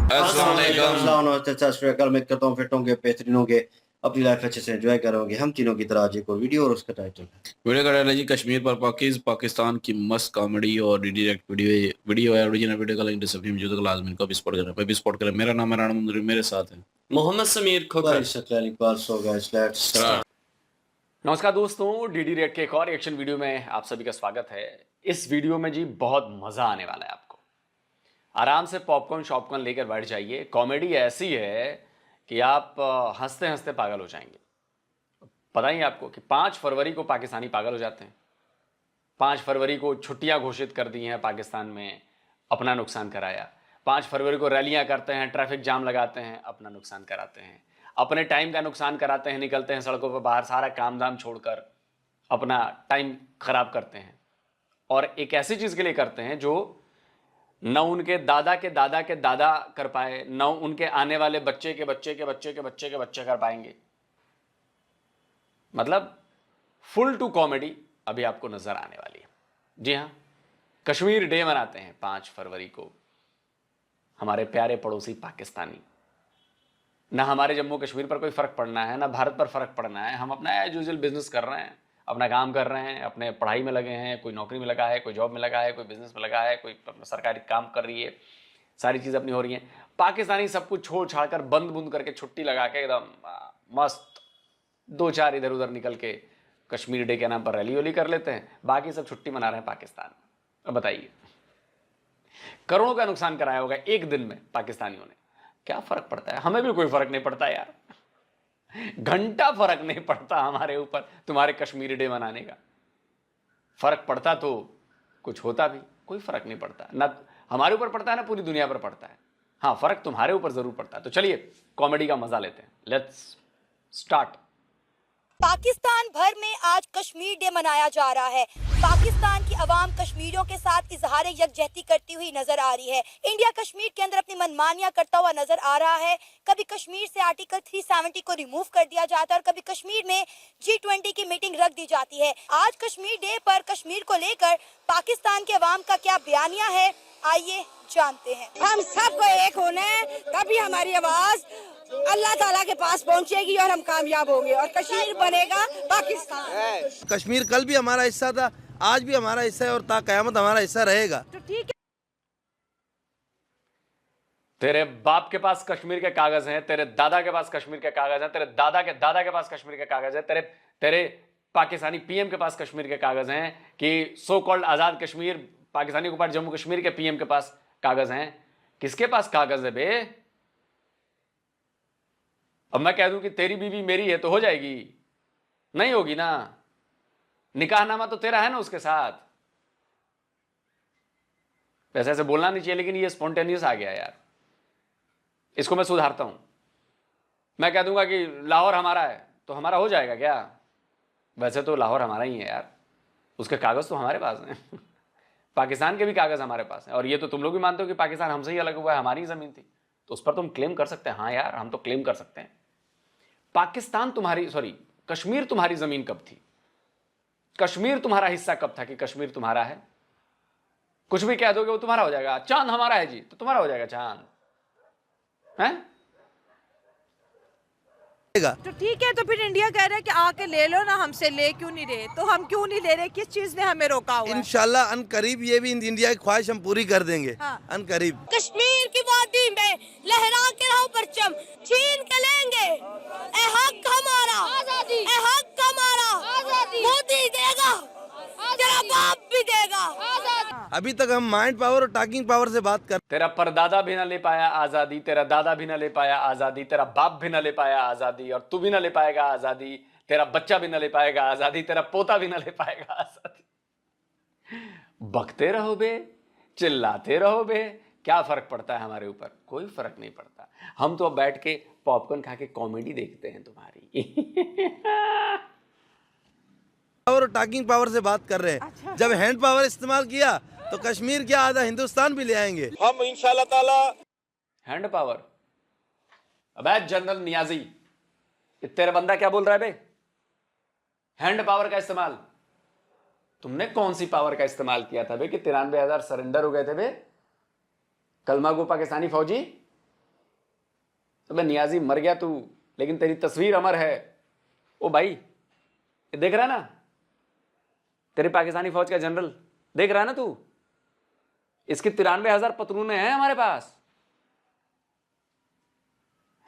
मैं करता हूँ फिट होंगे बेहतरीन होंगे अपनी लाइफ अच्छे से एंजॉय करोगे। हम तीनों की तरह आज एक और वीडियो और उसका टाइटल है वीडियो का टाइटल है जी कश्मीर पर पाकिस्तान की मस्त कॉमेडी और डायरेक्ट वीडियो है। ओरिजिनल वीडियो का लिंक डिस्क्रिप्शन में जो लाजमी को भी सपोर्ट करें, मैं भी सपोर्ट करें। मेरा नाम है राणा मुंदरी, मेरे साथ है मोहम्मद समीर खोखर। स्टार्ट। नमस्कार दोस्तों, डीडी रेड के एक और एक्शन वीडियो में आप सभी का स्वागत है। इस वीडियो में जी बहुत मजा आने वाला है आपको। आराम से पॉपकॉर्न शॉपकॉर्न लेकर बैठ जाइए। कॉमेडी ऐसी है कि आप हंसते हंसते पागल हो जाएंगे। पता ही आपको कि 5 फरवरी को पाकिस्तानी पागल हो जाते हैं। 5 फरवरी को छुट्टियां घोषित कर दी हैं पाकिस्तान में, अपना नुकसान कराया। 5 फरवरी को रैलियां करते हैं, ट्रैफिक जाम लगाते हैं, अपना नुकसान कराते हैं, अपने टाइम का नुकसान कराते हैं, निकलते हैं सड़कों पर बाहर, सारा काम धाम छोड़कर अपना टाइम खराब करते हैं। और एक ऐसी चीज के लिए करते हैं जो न उनके दादा के दादा के दादा कर पाए, न उनके आने वाले बच्चे के बच्चे के बच्चे के बच्चे के बच्चे कर पाएंगे। मतलब फुल टू कॉमेडी अभी आपको नजर आने वाली है। जी हाँ, कश्मीर डे मनाते हैं 5 फरवरी को हमारे प्यारे पड़ोसी पाकिस्तानी। ना हमारे जम्मू कश्मीर पर कोई फर्क पड़ना है, ना भारत पर फर्क पड़ना है। हम अपना एज यूजुअल बिजनेस कर रहे हैं, अपना काम कर रहे हैं, अपने पढ़ाई में लगे हैं, कोई नौकरी में लगा है, कोई जॉब में लगा है, कोई बिजनेस में लगा है, कोई सरकारी काम कर रही है, सारी चीज़ अपनी हो रही हैं। पाकिस्तानी सब कुछ छोड़ छाड़ कर बंद बुंद करके छुट्टी लगा के एकदम मस्त 2-4 इधर उधर निकल के कश्मीर डे के नाम पर रैली वैली कर लेते हैं। बाकी सब छुट्टी मना रहे हैं पाकिस्तान में। अब बताइए, करोड़ों का नुकसान कराया होगा एक दिन में पाकिस्तानियों ने। क्या फर्क पड़ता है? हमें भी कोई फर्क नहीं पड़ता यार, घंटा फर्क नहीं पड़ता हमारे ऊपर तुम्हारे कश्मीर डे मनाने का। फर्क पड़ता तो कुछ होता भी, कोई फर्क नहीं पड़ता। ना हमारे ऊपर पड़ता है ना पूरी दुनिया पर पड़ता है। हाँ, फर्क तुम्हारे ऊपर जरूर पड़ता है। तो चलिए कॉमेडी का मजा लेते हैं। Let's start. पाकिस्तान भर में आज कश्मीर डे मनाया जा रहा है। पाकिस्तान की आवाम कश्मीरियों के साथ इजहार यकजहती करती हुई नजर आ रही है। इंडिया कश्मीर के अंदर अपनी मनमानियां करता हुआ नजर आ रहा है। कभी कश्मीर से आर्टिकल 370 को रिमूव कर दिया जाता है और कभी कश्मीर में G20 की मीटिंग रख दी जाती है। आज कश्मीर डे पर कश्मीर को लेकर पाकिस्तान के अवाम का क्या बयानिया है, आइए जानते हैं। हम सबको एक होना है, तभी हमारी आवाज अल्लाह ताला के पास पहुंचेगी और हम कामयाब होंगे और कश्मीर बनेगा पाकिस्तान। कश्मीर कल भी हमारा हिस्सा था, आज भी हमारा हिस्सा है और ता कयामत हमारा हिस्सा रहेगा। तो ठीक है। तेरे बाप के पास कश्मीर के कागज हैं, तेरे दादा के पास कश्मीर के कागज हैं, तेरे दादा के दादा के पास कश्मीर के कागज हैं, तेरे पाकिस्तानी पीएम के पास कश्मीर के कागज हैं कि सो कॉल्ड आजाद कश्मीर पाकिस्तानी के ऊपर जम्मू कश्मीर के पीएम के पास कागज हैं। किसके पास कागज है बे? अब मैं कह दूं कि तेरी बीवी मेरी है तो हो जाएगी? नहीं होगी ना। निकाहनामा तो तेरा है ना उसके साथ। वैसे ऐसे बोलना नहीं चाहिए, लेकिन ये स्पॉन्टेनियस आ गया यार। इसको मैं सुधारता हूं। मैं कह दूंगा कि लाहौर हमारा है तो हमारा हो जाएगा क्या? वैसे तो लाहौर हमारा ही है यार, उसके कागज तो हमारे पास हैं। पाकिस्तान के भी कागज हमारे पास हैं। और ये तो तुम लोग भी मानते हो कि पाकिस्तान हमसे ही अलग हुआ है, हमारी जमीन थी, तो उस पर तुम क्लेम कर सकते हैं। हाँ यार, हम तो क्लेम कर सकते हैं। पाकिस्तान तुम्हारी, सॉरी, कश्मीर तुम्हारी जमीन कब थी? कश्मीर तुम्हारा हिस्सा कब था कि कश्मीर तुम्हारा है? कुछ भी कह दोगे वो तुम्हारा हो जाएगा। चांद हमारा है जी तो तुम्हारा हो जाएगा चांद, हैं? तो ठीक है, तो फिर इंडिया कह रहा है कि आके ले लो ना, हमसे ले क्यों नहीं रहे? तो हम क्यों नहीं ले रहे? किस चीज ने हमें रोका हुआ है? इंशाल्लाह अनकरीब ये भी इंडिया की ख्वाहिश हम पूरी कर देंगे। हाँ। अनकरीब कश्मीर की वादी में लहरा के रहो परचम, छीन के लेंगे ए हक हमारा, आजादी, ए हक हमारा, आजादी। मोदी देगा, तेरा बाप भी देगा आजादी। अभी तक हम माइंड पावर और टॉकिंग पावर से बात कर। तेरा परदादा भी ना ले पाया आजादी, तेरा दादा भी ना ले पाया आजादी, तेरा बाप भी ना ले पाया आजादी, और तू भी ना ले पाएगा आजादी, तेरा बच्चा भी ना ले पाएगा आजादी, तेरा पोता भी ना ले पाएगा आजादी। बकते रहो बे, चिल्लाते रहो बे, क्या फर्क पड़ता है हमारे ऊपर? कोई फर्क नहीं पड़ता। हम तो अब बैठ के पॉपकॉर्न खा के कॉमेडी देखते हैं तुम्हारी। और टॉकिंग पावर से बात कर रहे हैं। अच्छा। जब हैंड पावर इस्तेमाल किया तो कश्मीर क्या आधा हिंदुस्तान भी ले आएंगे हम इंशाल्लाह ताला। Hand power? अबे जनरल नियाजी, तेरा बंदा क्या बोल रहा है बे? हैंड पावर का इस्तेमाल? तुमने कौन सी पावर का इस्तेमाल किया था बे कि 93,000 सरेंडर हो गए थे बे? कलमा गो पाकिस्तानी फौजी अबे नियाजी मर गया तू, लेकिन तेरी तस्वीर अमर है। ओ भाई, ये देख रहा है ना, तेरे पाकिस्तानी फौज का जनरल देख रहा है ना तू, इसकी 93,000 पतलूने हैं हमारे पास।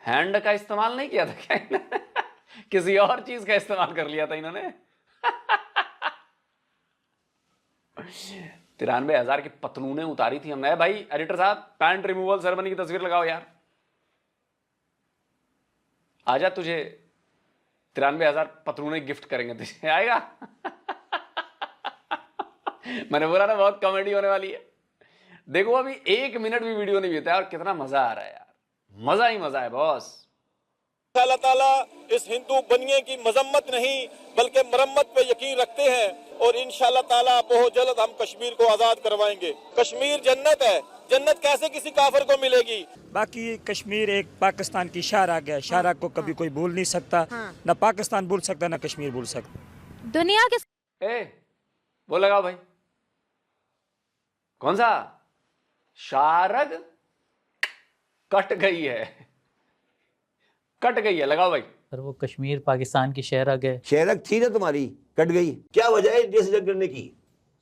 हैंड का इस्तेमाल नहीं किया था क्या इन्होंने? किसी और चीज का इस्तेमाल कर लिया था इन्होंने। 93,000 की पतलूने उतारी थी हमने। भाई एडिटर साहब, पैंट रिमूवल सेरेमनी की तस्वीर लगाओ यार। आजा, तुझे 93,000 पतलूने गिफ्ट करेंगे, तुझे आएगा? मैंने बोला ना बहुत कॉमेडी होने वाली है। देखो अभी 1 मिनट भी वीडियो नहीं बीता और कितना मजा आ रहा है यार, मजा ही मजा है बॉस। अल्लाह ताला इस हिंदू बनिए की मजम्मत नहीं बल्कि मरम्मत पे यकीन रखते हैं और इंशाल्लाह ताला बहुत जल्द हम कश्मीर को आजाद करवाएंगे। कश्मीर जन्नत है, जन्नत कैसे किसी काफिर को मिलेगी? बाकी कश्मीर एक पाकिस्तान की शाहराग है, शाहराग को कभी कोई भूल नहीं सकता, ना पाकिस्तान भूल सकता ना कश्मीर भूल सकता। दुनिया के वो लगाओ भाई, कौन सा शाहराग? कट गई है, कट गई है, लगाओ भाई। सर वो कश्मीर पाकिस्तान की शहरग है। शहरग थी ना तुम्हारी, कट गई। क्या वजह है इंडिया से जंग करने की?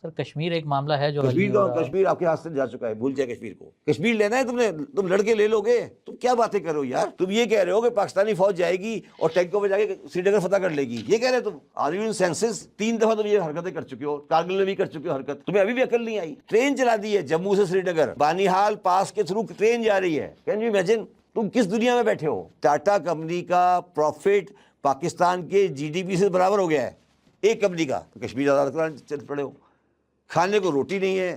सर कश्मीर एक मामला है जो कश्मीर आपके हाथ से जा चुका है, भूल जाए कश्मीर को। कश्मीर लेना है तुमने, तुम लड़के ले लोगे। तुम क्या बातें करो यार, तुम ये कह रहे हो कि पाकिस्तानी फौज जाएगी और टैंकों में जाके श्रीनगर फतह कर लेगी, ये कह रहे हो तुम? Are you in senses? 3 दफा तुम ये हरकतें कर चुके हो, कारगिल में भी कर चुके हो हरकत, तुम्हें अभी भी अकल नहीं आई। ट्रेन चला दी है जम्मू से श्रीनगर, बानीहाल पास के थ्रू ट्रेन जा रही है। Can you imagine? तुम किस दुनिया में बैठे हो? टाटा कंपनी का प्रॉफिट पाकिस्तान के जीडीपी से बराबर हो गया है, एक कंपनी का। तो कश्मीर आज़ाद कराने चल पड़े हो। खाने को रोटी नहीं है,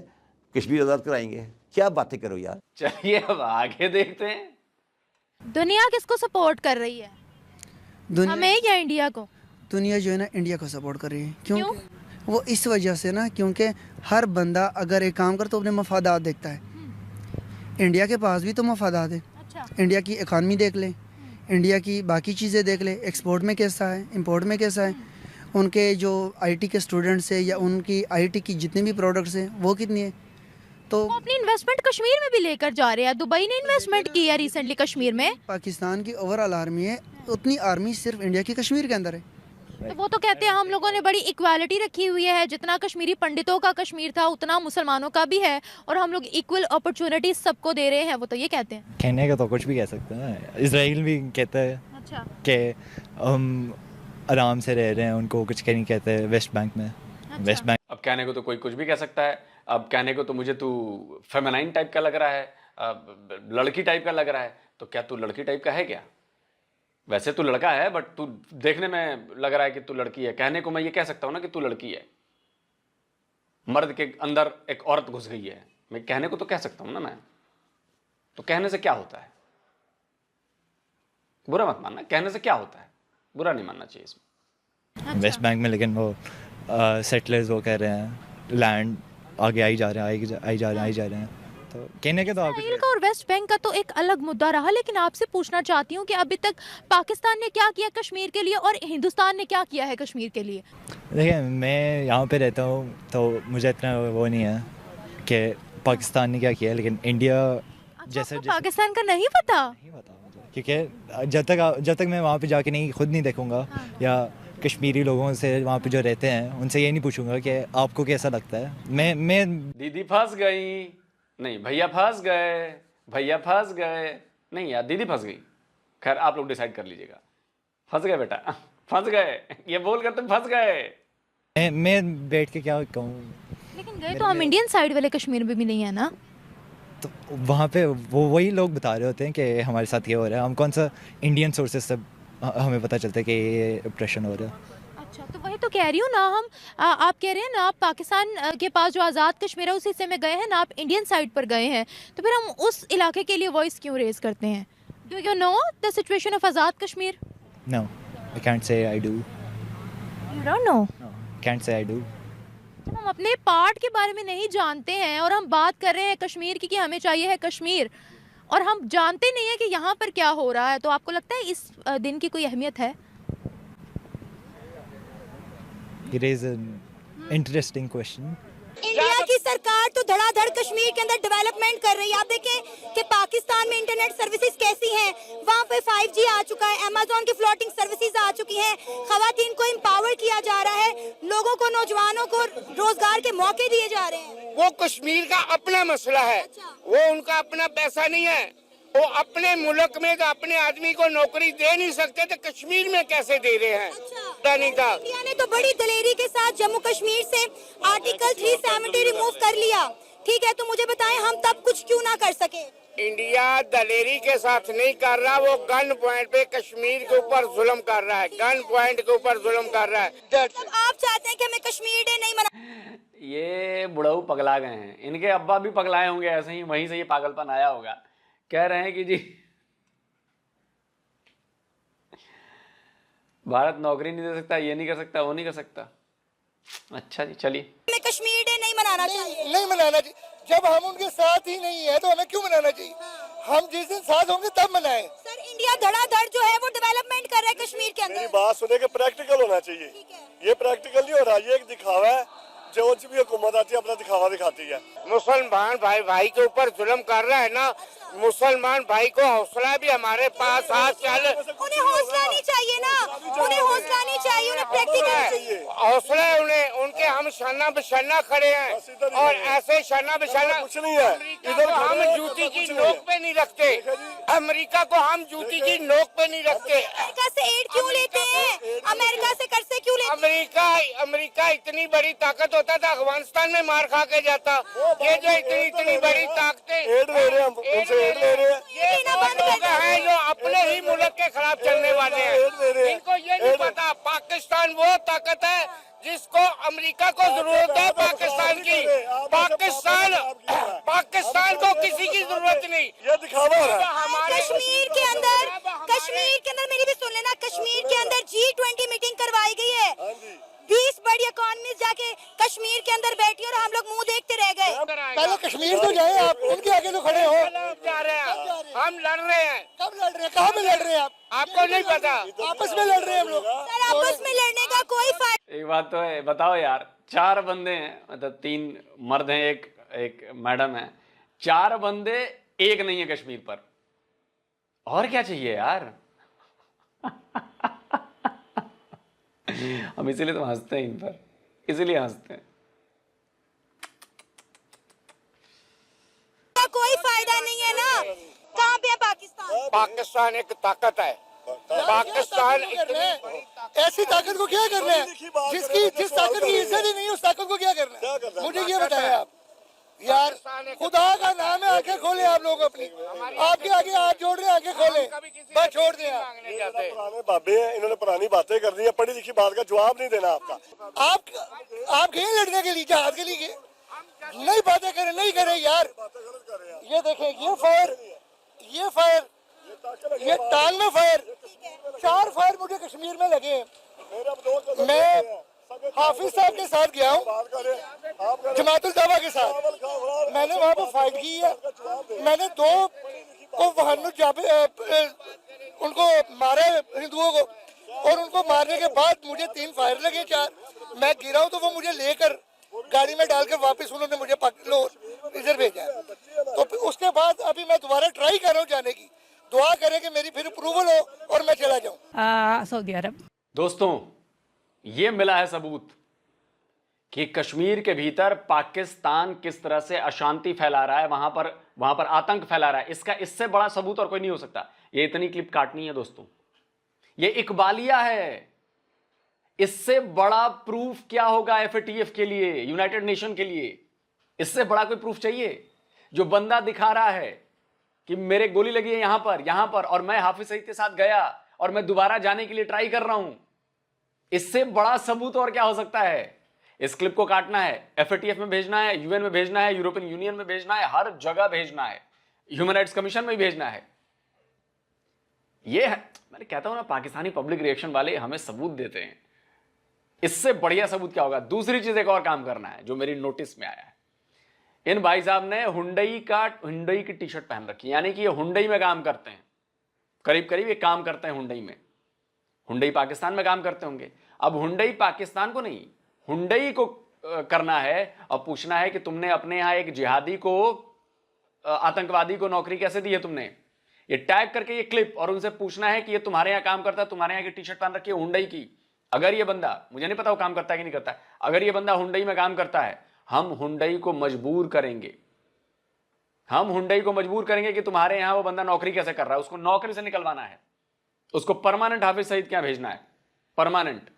कश्मीर आज़ाद कराएंगे। क्या बातें करो यार। चलिए अब आगे देखते हैं। दुनिया किसको सपोर्ट कर रही है, हमें या इंडिया को? दुनिया जो है ना इंडिया को सपोर्ट कर रही है। क्यों? वो इस वजह से ना, क्योंकि हर बंदा अगर एक काम कर तो अपने मफादात देखता है। इंडिया के पास भी तो मफादात है। इंडिया की इकानमी देख ले, इंडिया की बाकी चीज़ें देख ले, एक्सपोर्ट में कैसा है, इंपोर्ट में कैसा है, उनके जो आईटी के स्टूडेंट्स हैं या उनकी आईटी की जितने भी प्रोडक्ट्स हैं वो कितनी है। तो वो अपनी इन्वेस्टमेंट कश्मीर में भी लेकर जा रहे हैं। दुबई ने इन्वेस्टमेंट की है रिसेंटली कश्मीर में। पाकिस्तान की ओवरऑल आर्मी है, उतनी आर्मी सिर्फ इंडिया की कश्मीर के अंदर है। तो वो तो कहते हैं हम लोगों ने बड़ी इक्वालिटी रखी हुई है, जितना कश्मीरी पंडितों का कश्मीर था उतना मुसलमानों का भी है और हम लोग इक्वल अपॉर्चुनिटीज सबको दे रहे हैं। वो तो ये कहते हैं। कहने का तो कुछ भी कह सकते हैं। इजराइल भी कहता है अच्छा कि हम आराम से रह रहे हैं, उनको कुछ नहीं कहते वेस्ट बैंक में। अच्छा। वेस्ट बैंक अब कहने को तो कोई कुछ भी कह सकता है। अब कहने को तो मुझे तू फेमिनाइन टाइप का लग रहा है, लड़की टाइप का लग रहा है। तो क्या तू लड़की टाइप का है क्या? वैसे तू लड़का है बट तू देखने में लग रहा है कि तू लड़की है। कहने को मैं ये कह सकता हूँ ना कि तू लड़की है, मर्द के अंदर एक औरत घुस गई है। मैं कहने को तो कह सकता हूँ ना मैं। तो कहने से क्या होता है? बुरा मत मानना, कहने से क्या होता है, बुरा नहीं मानना चाहिए इसमें। वेस्ट बैंक में, लेकिन वो सेटलर्स वो कह रहे हैं लैंड आगे आई जा रहे हैं, आई जा रहे हैं। तो कहने के तो इसराइल का और वेस्ट बैंक का तो एक अलग मुद्दा रहा, लेकिन आपसे पूछना चाहती हूँ कि अभी तक पाकिस्तान ने क्या किया कश्मीर के लिए और हिंदुस्तान ने क्या किया है कश्मीर के लिए? देखिए, मैं यहाँ पे रहता हूँ तो मुझे इतना वो नहीं है कि पाकिस्तान ने क्या किया, लेकिन इंडिया जैसे पाकिस्तान का नहीं पता मुझे, क्योंकि जब तक मैं वहाँ पे जाके नहीं खुद नहीं देखूँगा या कश्मीरी लोगों से वहाँ पे जो रहते हैं उनसे ये नहीं पूछूंगा कि आपको कैसा लगता है। मैं दीदी फंस गई, नहीं भैया फंस गए, भैया फंस गए, नहीं यार दीदी फंस गई। खैर आप लोग डिसाइड कर लीजिएगा। फंस गए बेटा, फंस गए, ये बोल कर तुम फंस गए। मैं बैठ के क्या कहूँ। लेकिन गए तो हम इंडियन साइड वाले कश्मीर में भी नहीं है ना। तो वहाँ पे वही लोग बता रहे होते हैं कि हमारे साथ ये हो रहा है। हम कौन सा इंडियन सोर्सेज से हमें पता चलता है कि ये ऑपरेशन हो रहा है। अच्छा, तो वही तो कह रही हूँ ना हम। आप कह रहे हैं ना आप पाकिस्तान के पास जो आज़ाद कश्मीर है उस हिस्से में गए हैं ना, आप इंडियन साइड पर गए हैं, तो फिर हम उस इलाके के लिए वॉइस क्यों रेज करते हैं? Do you know the situation of Azad Kashmir? No, I can't say I do. You don't know? Can't say I do. जब हम अपने पार्ट के बारे में नहीं जानते हैं और हम बात कर रहे हैं कश्मीर की कि हमें चाहिए है कश्मीर, और हम जानते नहीं है कि यहाँ पर क्या हो रहा है, तो आपको लगता है इस दिन की कोई अहमियत है? It is an interesting question. India की सरकार तो धड़ाधड़ कश्मीर के अंदर डेवलपमेंट कर रही है। आप देखें कि पाकिस्तान में इंटरनेट सर्विसेज कैसी हैं, वहाँ पे 5G आ चुका है, अमेज़न की फ्लोटिंग सर्विसेज आ चुकी हैं, खवातीन को एम्पावर किया जा रहा है, लोगों को, नौजवानों को रोजगार के मौके दिए जा रहे हैं। वो कश्मीर का अपना मसला है, वो उनका अपना पैसा नहीं है। वो अपने मुल्क में तो अपने आदमी को नौकरी दे नहीं सकते, तो कश्मीर में कैसे दे रहे हैं? नहीं था। इंडिया ने तो बड़ी दलेरी के साथ जम्मू कश्मीर से आर्टिकल 370 रिमूव कर लिया, ठीक है, तो मुझे बताएं हम तब कुछ क्यों ना कर सके? इंडिया दलेरी के साथ नहीं कर रहा, वो गन पॉइंट पे कश्मीर के ऊपर जुल्म कर रहा है, गन पॉइंट के ऊपर जुल्म कर रहा है। जब आप चाहते हैं कि हमें कश्मीर डे नहीं मना, ये बुढ़ऊ पगला गए हैं, इनके अब्बा भी पगलाए होंगे ऐसे ही, वहीं से ये पागलपन आया होगा। कह रहे हैं कि जी भारत नौकरी नहीं दे सकता, ये नहीं कर सकता, वो नहीं कर सकता। अच्छा जी, चलिए। हमें कश्मीर डे नहीं मनाना चाहिए। नहीं मनाना चाहिए, जब हम उनके साथ ही नहीं है तो हमें क्यों मनाना चाहिए? हम जिस दिन साथ होंगे तब मनाएं। सर, इंडिया धड़ाधड़ जो है वो डेवलपमेंट कर रहा है कश्मीर के अंदर। मेरी बात सुने के प्रैक्टिकल होना चाहिए, ये प्रैक्टिकल नहीं हो रहा, ये एक दिखावा है। जो भी हुकूमत आती है अपना दिखावा दिखाती है। मुसलमान भाई के ऊपर जुल्म कर रहा है ना, मुसलमान भाई को हौसला भी हमारे पास हाथ चल। उन्हें हौसला नहीं चाहिए ना, उन्हें हौसला नहीं चाहिए, उन्हें प्रैक्टिकल हौसला है उन्हें, उनके हम शाना बशाना खड़े हैं और ऐसे शाना बशाना कुछ नहीं है। इधर हम जूती की नोक पे नहीं रखते, अमेरिका को हम जूती की नोक पे नहीं रखते। अमेरिका से एड क्यों लेते हैं, अमेरिका से कर्जे क्यों लेते हैं? अमेरिका इतनी बड़ी ताकत होता था, अफगानिस्तान में मार खा के जाता। ये जो इतनी बड़ी ताकतें एड ले रहे हैं, हम उनसे एड ले रहे हैं। ये लोग हैं जो अपने ही मुल्क के खिलाफ चलने वाले हैं। इनको ये नहीं पता पाकिस्तान वो ताकत है जिसको अमेरिका को जरूरत है पाकिस्तान की। पाकिस्तान को किसी की जरूरत नहीं। ये दिखावा है। कश्मीर के अंदर मेरी भी सुन लेना, कश्मीर के अंदर G20 मीटिंग करवाई गई है, 20 बड़ी इकोनॉमीज जाके कश्मीर के अंदर बैठी और हम लोग मुंह देखते रह गए। पहले कश्मीर तो जाए आप, उनके आगे तो खड़े हो। जा रहे हैं, हम लड़ रहे हैं। कब लड़ रहे हैं, कहाँ में लड़ रहे हैं आप? आपको नहीं पता, आपस में लड़ रहे हैं हम लोग। सर, आपस में लड़ने का कोई फायदा। एक बात तो है, बताओ यार, 4 बंदे हैं, मतलब 3 मर्द हैं, एक मैडम है, 4 बंदे, एक नहीं है कश्मीर पर। और क्या चाहिए यार? हम इसीलिए तो हंसते हैं इन पर, इसीलिए हंसते हैं। कोई फायदा नहीं है ना। कहाँ पे है पाकिस्तान? पाकिस्तान एक ताकत है। पाकिस्तान ऐसी ताकत को क्या करना है जिस ताकत की इज्जत ही नहीं है, उस ताकत को क्या करना है? मुझे ये बताएं आप यार, खुदा का नाम है, आंखें खोले आप लोग अपनी, आपके आगे हाथ जोड़ रहे हैं, आंखें खोले, बस छोड़ दें। पुराने बाबे हैं, इन्होंने पुरानी बातें कर दी है, पढ़ी लिखी बात का जवाब नहीं देना आपका। आप गए लड़ने के लिए, जहाज के लिए गए, नहीं बातें करें, नहीं करें यार। ये देखें, ये फायर, ये टांग में फायर, 4 फायर मुझे कश्मीर में लगे हैं। मैं हाफिज साहब के साथ गया हूँ, जमातुल दावा के साथ, मैंने वहाँ पे फाइट की है। मैंने 2 को उनको मारा हिंदुओं को, और उनको मारने के बाद मुझे 3 फायर लगे, 4 मैं गिरा हूँ, तो वो मुझे लेकर गाड़ी में डालकर वापस उन्होंने मुझे इधर भेजा। तो उसके बाद अभी मैं दोबारा ट्राई कर रहा हूँ जाने की, दुआ करें कि मेरी फिर अप्रूवल हो और मैं चला जाऊँ सऊदी अरब। दोस्तों, ये मिला है सबूत कि कश्मीर के भीतर पाकिस्तान किस तरह से अशांति फैला रहा है, वहां पर आतंक फैला रहा है। इससे बड़ा सबूत और कोई नहीं हो सकता। ये इतनी क्लिप काटनी है दोस्तों, ये इकबालिया है। इससे बड़ा प्रूफ क्या होगा एफएटीएफ के लिए, यूनाइटेड नेशन के लिए? इससे बड़ा कोई प्रूफ चाहिए? जो बंदा दिखा रहा है कि मेरे गोली लगी है यहां पर, और मैं हाफिज सईद के साथ गया और मैं दोबारा जाने के लिए ट्राई कर रहा हूं, इससे बड़ा सबूत और क्या हो सकता है? इस क्लिप को काटना है, एफएटीएफ में भेजना है, यूएन में भेजना है, यूरोपियन यूनियन में भेजना है, हर जगह भेजना है, ह्यूमन राइट्स कमीशन में भी भेजना है। ये है, मैंने कहता हूं ना, पाकिस्तानी पब्लिक रिएक्शन वाले हमें सबूत देते हैं। इससे बढ़िया सबूत क्या होगा? दूसरी चीज एक और काम करना है जो मेरी नोटिस में आया है। इन भाई साहब ने हुंडई की टी शर्ट पहन रखी, यानी कि ये हुंडई में काम करते हैं, करीब ये काम करते हैं हुंडई में। हुंडई पाकिस्तान में काम करते होंगे। अब हुंडई पाकिस्तान को नहीं, हुंडई को करना है और पूछना है कि तुमने अपने यहां एक जिहादी को, आतंकवादी को नौकरी कैसे दी है तुमने, ये टैग करके ये क्लिप, और उनसे पूछना है कि ये तुम्हारे यहां काम करता है, तुम्हारे यहां की टी शर्ट पहन रखी है हुंडई की, अगर ये बंदा, मुझे नहीं पता वो काम करता है कि नहीं करता है, अगर ये बंदा हुंडई में काम करता है, हम हुंडई को मजबूर करेंगे, हम हुंडई को मजबूर करेंगे कि तुम्हारे यहां वो बंदा नौकरी कैसे कर रहा है, उसको नौकरी से निकलवाना है, उसको परमानेंट हाफिज सईद क्या भेजना है, परमानेंट।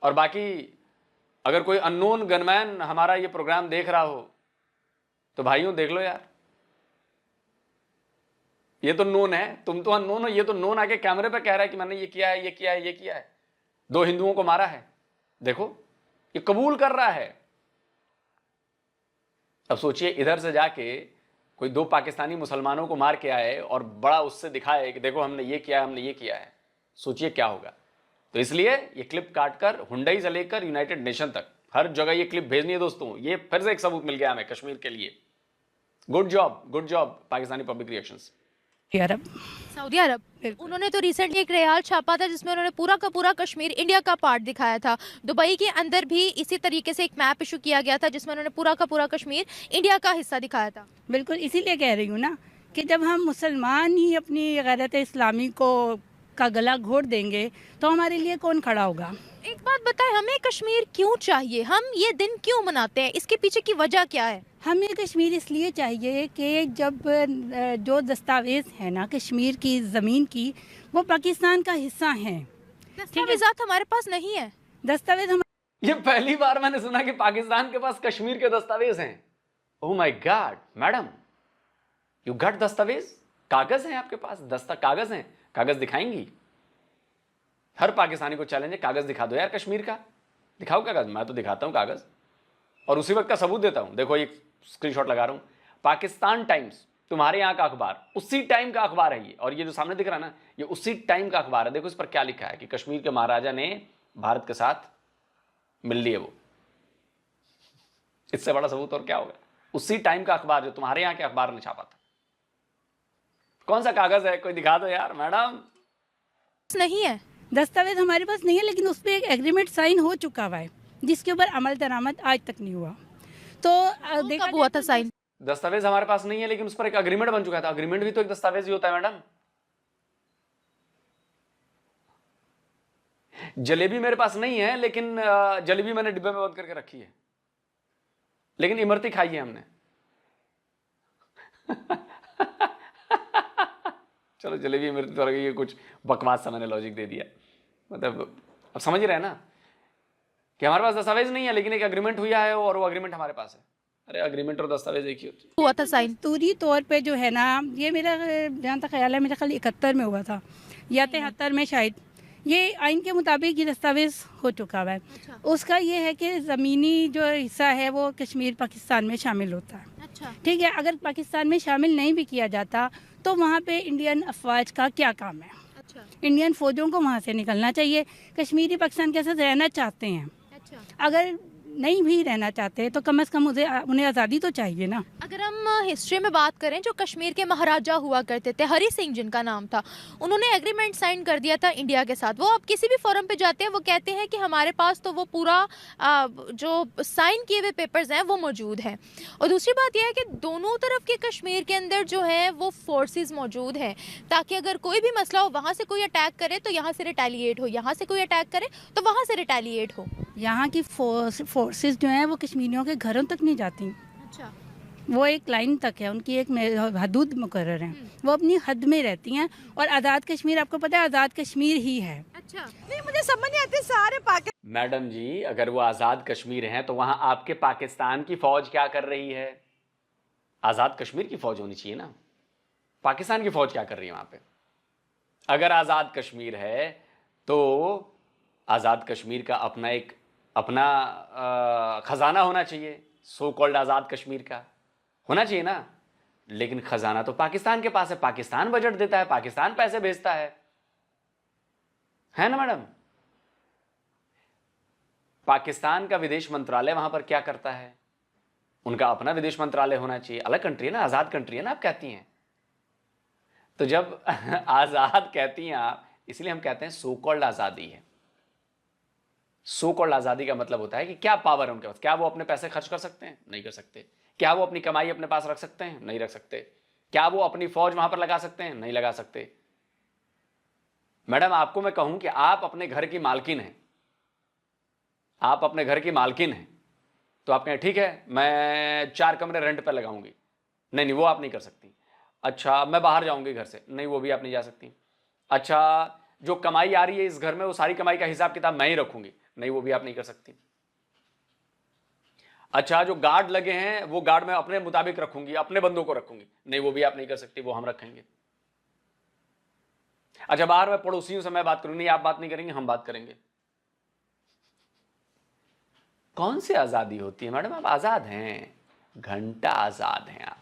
और बाकी अगर कोई अननोन गनमैन हमारा ये प्रोग्राम देख रहा हो तो भाइयों देख लो यार, ये तो नोन है, तुम तो अननोन हो, ये तो नोन आके कैमरे पे कह रहा है कि मैंने ये किया है, ये किया है, ये किया है, 2 हिंदुओं को मारा है, देखो ये कबूल कर रहा है। अब सोचिए इधर से जाके कोई 2 पाकिस्तानी मुसलमानों को मार के आए और बड़ा उससे दिखाए कि देखो हमने ये किया है, हमने ये किया है, सोचिए क्या होगा। तो इसलिए ये क्लिप काटकर हुंडई से लेकर यूनाइटेड नेशन तक हर जगह ये क्लिप भेजनी है दोस्तों। ये फिर से एक सबूत मिल गया हमें कश्मीर के लिए। Good job Pakistani public reactions. Saudi Arab उन्होंने तो रिसेंटली एक रेहाल छापा था जिसमें उन्होंने पूरा का पूरा कश्मीर इंडिया का पार्ट दिखाया था। दुबई के अंदर भी इसी तरीके से एक मैप इशू किया गया था जिसमें उन्होंने पूरा का पूरा कश्मीर इंडिया का हिस्सा दिखाया था। बिल्कुल, इसीलिए कह रही हूँ ना कि जब हम मुसलमान ही अपनी गैरत इस्लामी को का गला घोट देंगे तो हमारे लिए कौन खड़ा होगा। एक बात बताएं, हमें कश्मीर क्यों चाहिए, हम ये दिन क्यों मनाते हैं, इसके पीछे की वजह क्या है? हमें कश्मीर इसलिए चाहिए कि जब जो दस्तावेज है ना कश्मीर की ज़मीन की, वो पाकिस्तान का हिस्सा हैं। दस्तावेजात हमारे पास नहीं है। दस्तावेज हम, ये पहली बार मैंने सुना कि पाकिस्तान के पास कश्मीर के दस्तावेज हैं। Oh my God, madam you got दस्तावेज, कागज हैं आपके पास, कागज हैं, कागज दिखाएंगी? हर पाकिस्तानी को चैलेंज है, कागज दिखा दो यार कश्मीर का, दिखाओ कागज। मैं तो दिखाता हूं कागज और उसी वक्त का सबूत देता हूं। देखो एक स्क्रीनशॉट लगा रहा हूं, पाकिस्तान टाइम्स, तुम्हारे यहां का अखबार, उसी टाइम का अखबार है ये, और ये जो सामने दिख रहा है ना, ये उसी टाइम का अखबार है। देखो इस पर क्या लिखा है कि कश्मीर के महाराजा ने भारत के साथ मिल लिए वो। इससे बड़ा सबूत और क्या होगा? उसी टाइम का अखबार जो तुम्हारे यहां के अखबार ने छापा था। कौन सा कागज है, कोई दिखा दो यार मैडम। नहीं है, दस्तावेज हमारे पास नहीं है, लेकिन उस पर एक एग्रीमेंट साइन हो चुका हुआ है जिसके ऊपर अमल दरामद आज तक नहीं हुआ। तो देखा हुआ था साइन। दस्तावेज हमारे पास नहीं है लेकिन उस पर एक अग्रीमेंट बन चुका था। अग्रीमेंट भी तो एक दस्तावेज ही होता है मैडम। जलेबी मेरे पास नहीं है लेकिन जलेबी मैंने डिब्बे में बंद करके रखी है, लेकिन इमरती खाई है हमने। चलो जलेबी इमरती तो ये कुछ बकवास सा मैंने लॉजिक दे दिया। मतलब अब समझ रहे हैं ना कि हमारे पास दस्तावेज नहीं है लेकिन एक अग्रीमेंट हुआ है और वो अग्रीमेंट हमारे पास है। अरे अग्रीमेंट और दस्तावेज एक ही होती है। हुआ था साइन तूरी तौर पे जो है ना, ये मेरा जहाँ तक ख्याल है मेरा ख्याल 71 में हुआ था या 73 में शायद। ये आइन के मुताबिक ये दस्तावेज हो चुका हुआ है। अच्छा। उसका ये है कि ज़मीनी जो हिस्सा है वो कश्मीर पाकिस्तान में शामिल होता है। अच्छा। ठीक है, अगर पाकिस्तान में शामिल नहीं भी किया जाता तो वहाँ पे इंडियन अफवाज का क्या काम है? अच्छा। इंडियन फौजों को वहाँ से निकलना चाहिए। कश्मीरी पाकिस्तान के साथ रहना चाहते हैं। अच्छा। अगर नहीं भी रहना चाहते तो कम से कम उन्हें आज़ादी तो चाहिए ना। अगर हम हिस्ट्री में बात करें, जो कश्मीर के महाराजा हुआ करते थे, हरी सिंह जिनका नाम था, उन्होंने एग्रीमेंट साइन कर दिया था इंडिया के साथ। वो अब किसी भी फोरम पे जाते हैं, वो कहते हैं कि हमारे पास तो वो पूरा जो साइन किए हुए पेपर्स हैं वो मौजूद हैं। और दूसरी बात यह है कि दोनों तरफ के कश्मीर के अंदर जो है वो फोर्सेस मौजूद हैं, ताकि अगर कोई भी मसला हो, वहाँ से कोई अटैक करे तो यहाँ से रिटेलिएट हो, यहाँ से कोई अटैक करे तो वहाँ से रिटेलिएट हो। यहाँ की फोर्सेस जो हैं वो कश्मीरियों के घरों तक नहीं जाती। अच्छा। वो एक लाइन तक है, उनकी एक हदूद मुकर्रर है, वो अपनी हद में रहती हैं। और आज़ाद कश्मीर, आपको पता है आज़ाद कश्मीर ही है। अच्छा। नहीं, मुझे समझ नहीं आती सारे मैडम जी, अगर वो आज़ाद कश्मीर हैं तो वहाँ आपके पाकिस्तान की फौज क्या कर रही है? आज़ाद कश्मीर की फौज होनी चाहिए ना, पाकिस्तान की फौज क्या कर रही है वहाँ पे? अगर आज़ाद कश्मीर है तो आज़ाद कश्मीर का अपना खजाना होना चाहिए, सो कॉल्ड आज़ाद कश्मीर का होना चाहिए ना। लेकिन खजाना तो पाकिस्तान के पास है, पाकिस्तान बजट देता है, पाकिस्तान पैसे भेजता है ना मैडम? पाकिस्तान का विदेश मंत्रालय वहां पर क्या करता है? उनका अपना विदेश मंत्रालय होना चाहिए। अलग कंट्री है ना, आज़ाद कंट्री है ना, आप कहती हैं। तो जब आज़ाद कहती हैं आप, इसलिए हम कहते हैं सो कॉल्ड आज़ादी है। सो कॉल्ड आजादी का मतलब होता है कि क्या पावर है उनके पास, क्या वो अपने पैसे खर्च कर सकते हैं, नहीं कर सकते। क्या वो अपनी कमाई अपने पास रख सकते हैं, नहीं रख सकते। क्या वो अपनी फौज वहां पर लगा सकते हैं, नहीं लगा सकते। मैडम आपको मैं कहूं कि आप अपने घर की मालकिन हैं, आप अपने घर की मालकिन हैं, तो आप कहें ठीक है मैं 4 कमरे रेंट पर लगाऊंगी, नहीं वो आप नहीं कर सकती। अच्छा मैं बाहर जाऊंगी घर से, नहीं वो भी आप नहीं जा सकती। अच्छा जो कमाई आ रही है इस घर में वो सारी कमाई का हिसाब किताब मैं ही रखूंगी, नहीं वो भी आप नहीं कर सकती। अच्छा जो गार्ड लगे हैं वो गार्ड मैं अपने मुताबिक रखूंगी, अपने बंदों को रखूंगी, नहीं वो भी आप नहीं कर सकती, वो हम रखेंगे। अच्छा बाहर में पड़ोसियों से मैं बात करूंगी, नहीं आप बात नहीं करेंगे, हम बात करेंगे। कौन सी आजादी होती है मैडम? आप आजाद हैं, घंटा आजाद हैं आप।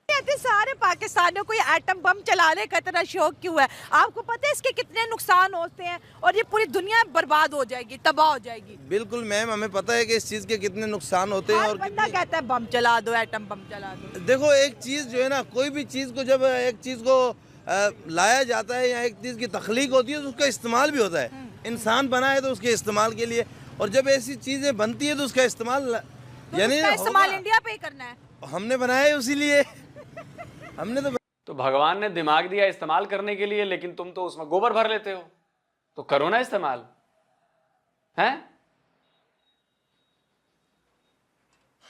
कहते सारे पाकिस्तानियों को ये एटम बम चलाने का इतना शौक क्यों है? आपको पता है इसके कितने नुकसान होते हैं और ये पूरी दुनिया बर्बाद हो जाएगी, तबाह हो जाएगी। बिल्कुल मैम, हमें पता है कि इस चीज़ के कितने नुकसान होते हैं। और बंदा कहता है बम चला दो, एटम बम चला दो। देखो एक चीज़ जो है ना, कोई भी चीज़ को जब एक चीज़ को लाया जाता है या एक चीज़ की तख्लीक होती है तो उसका इस्तेमाल भी होता है। इंसान बना है तो उसके इस्तेमाल के लिए, और जब ऐसी चीज़ें बनती है तो उसका इस्तेमाल यानी इस्तेमाल इंडिया पे ही करना है। हमने बनाया है उसीलिए हमने तो भगवान ने दिमाग दिया इस्तेमाल करने के लिए, लेकिन तुम तो उसमें गोबर भर लेते हो, तो करो ना इस्तेमाल, हैं?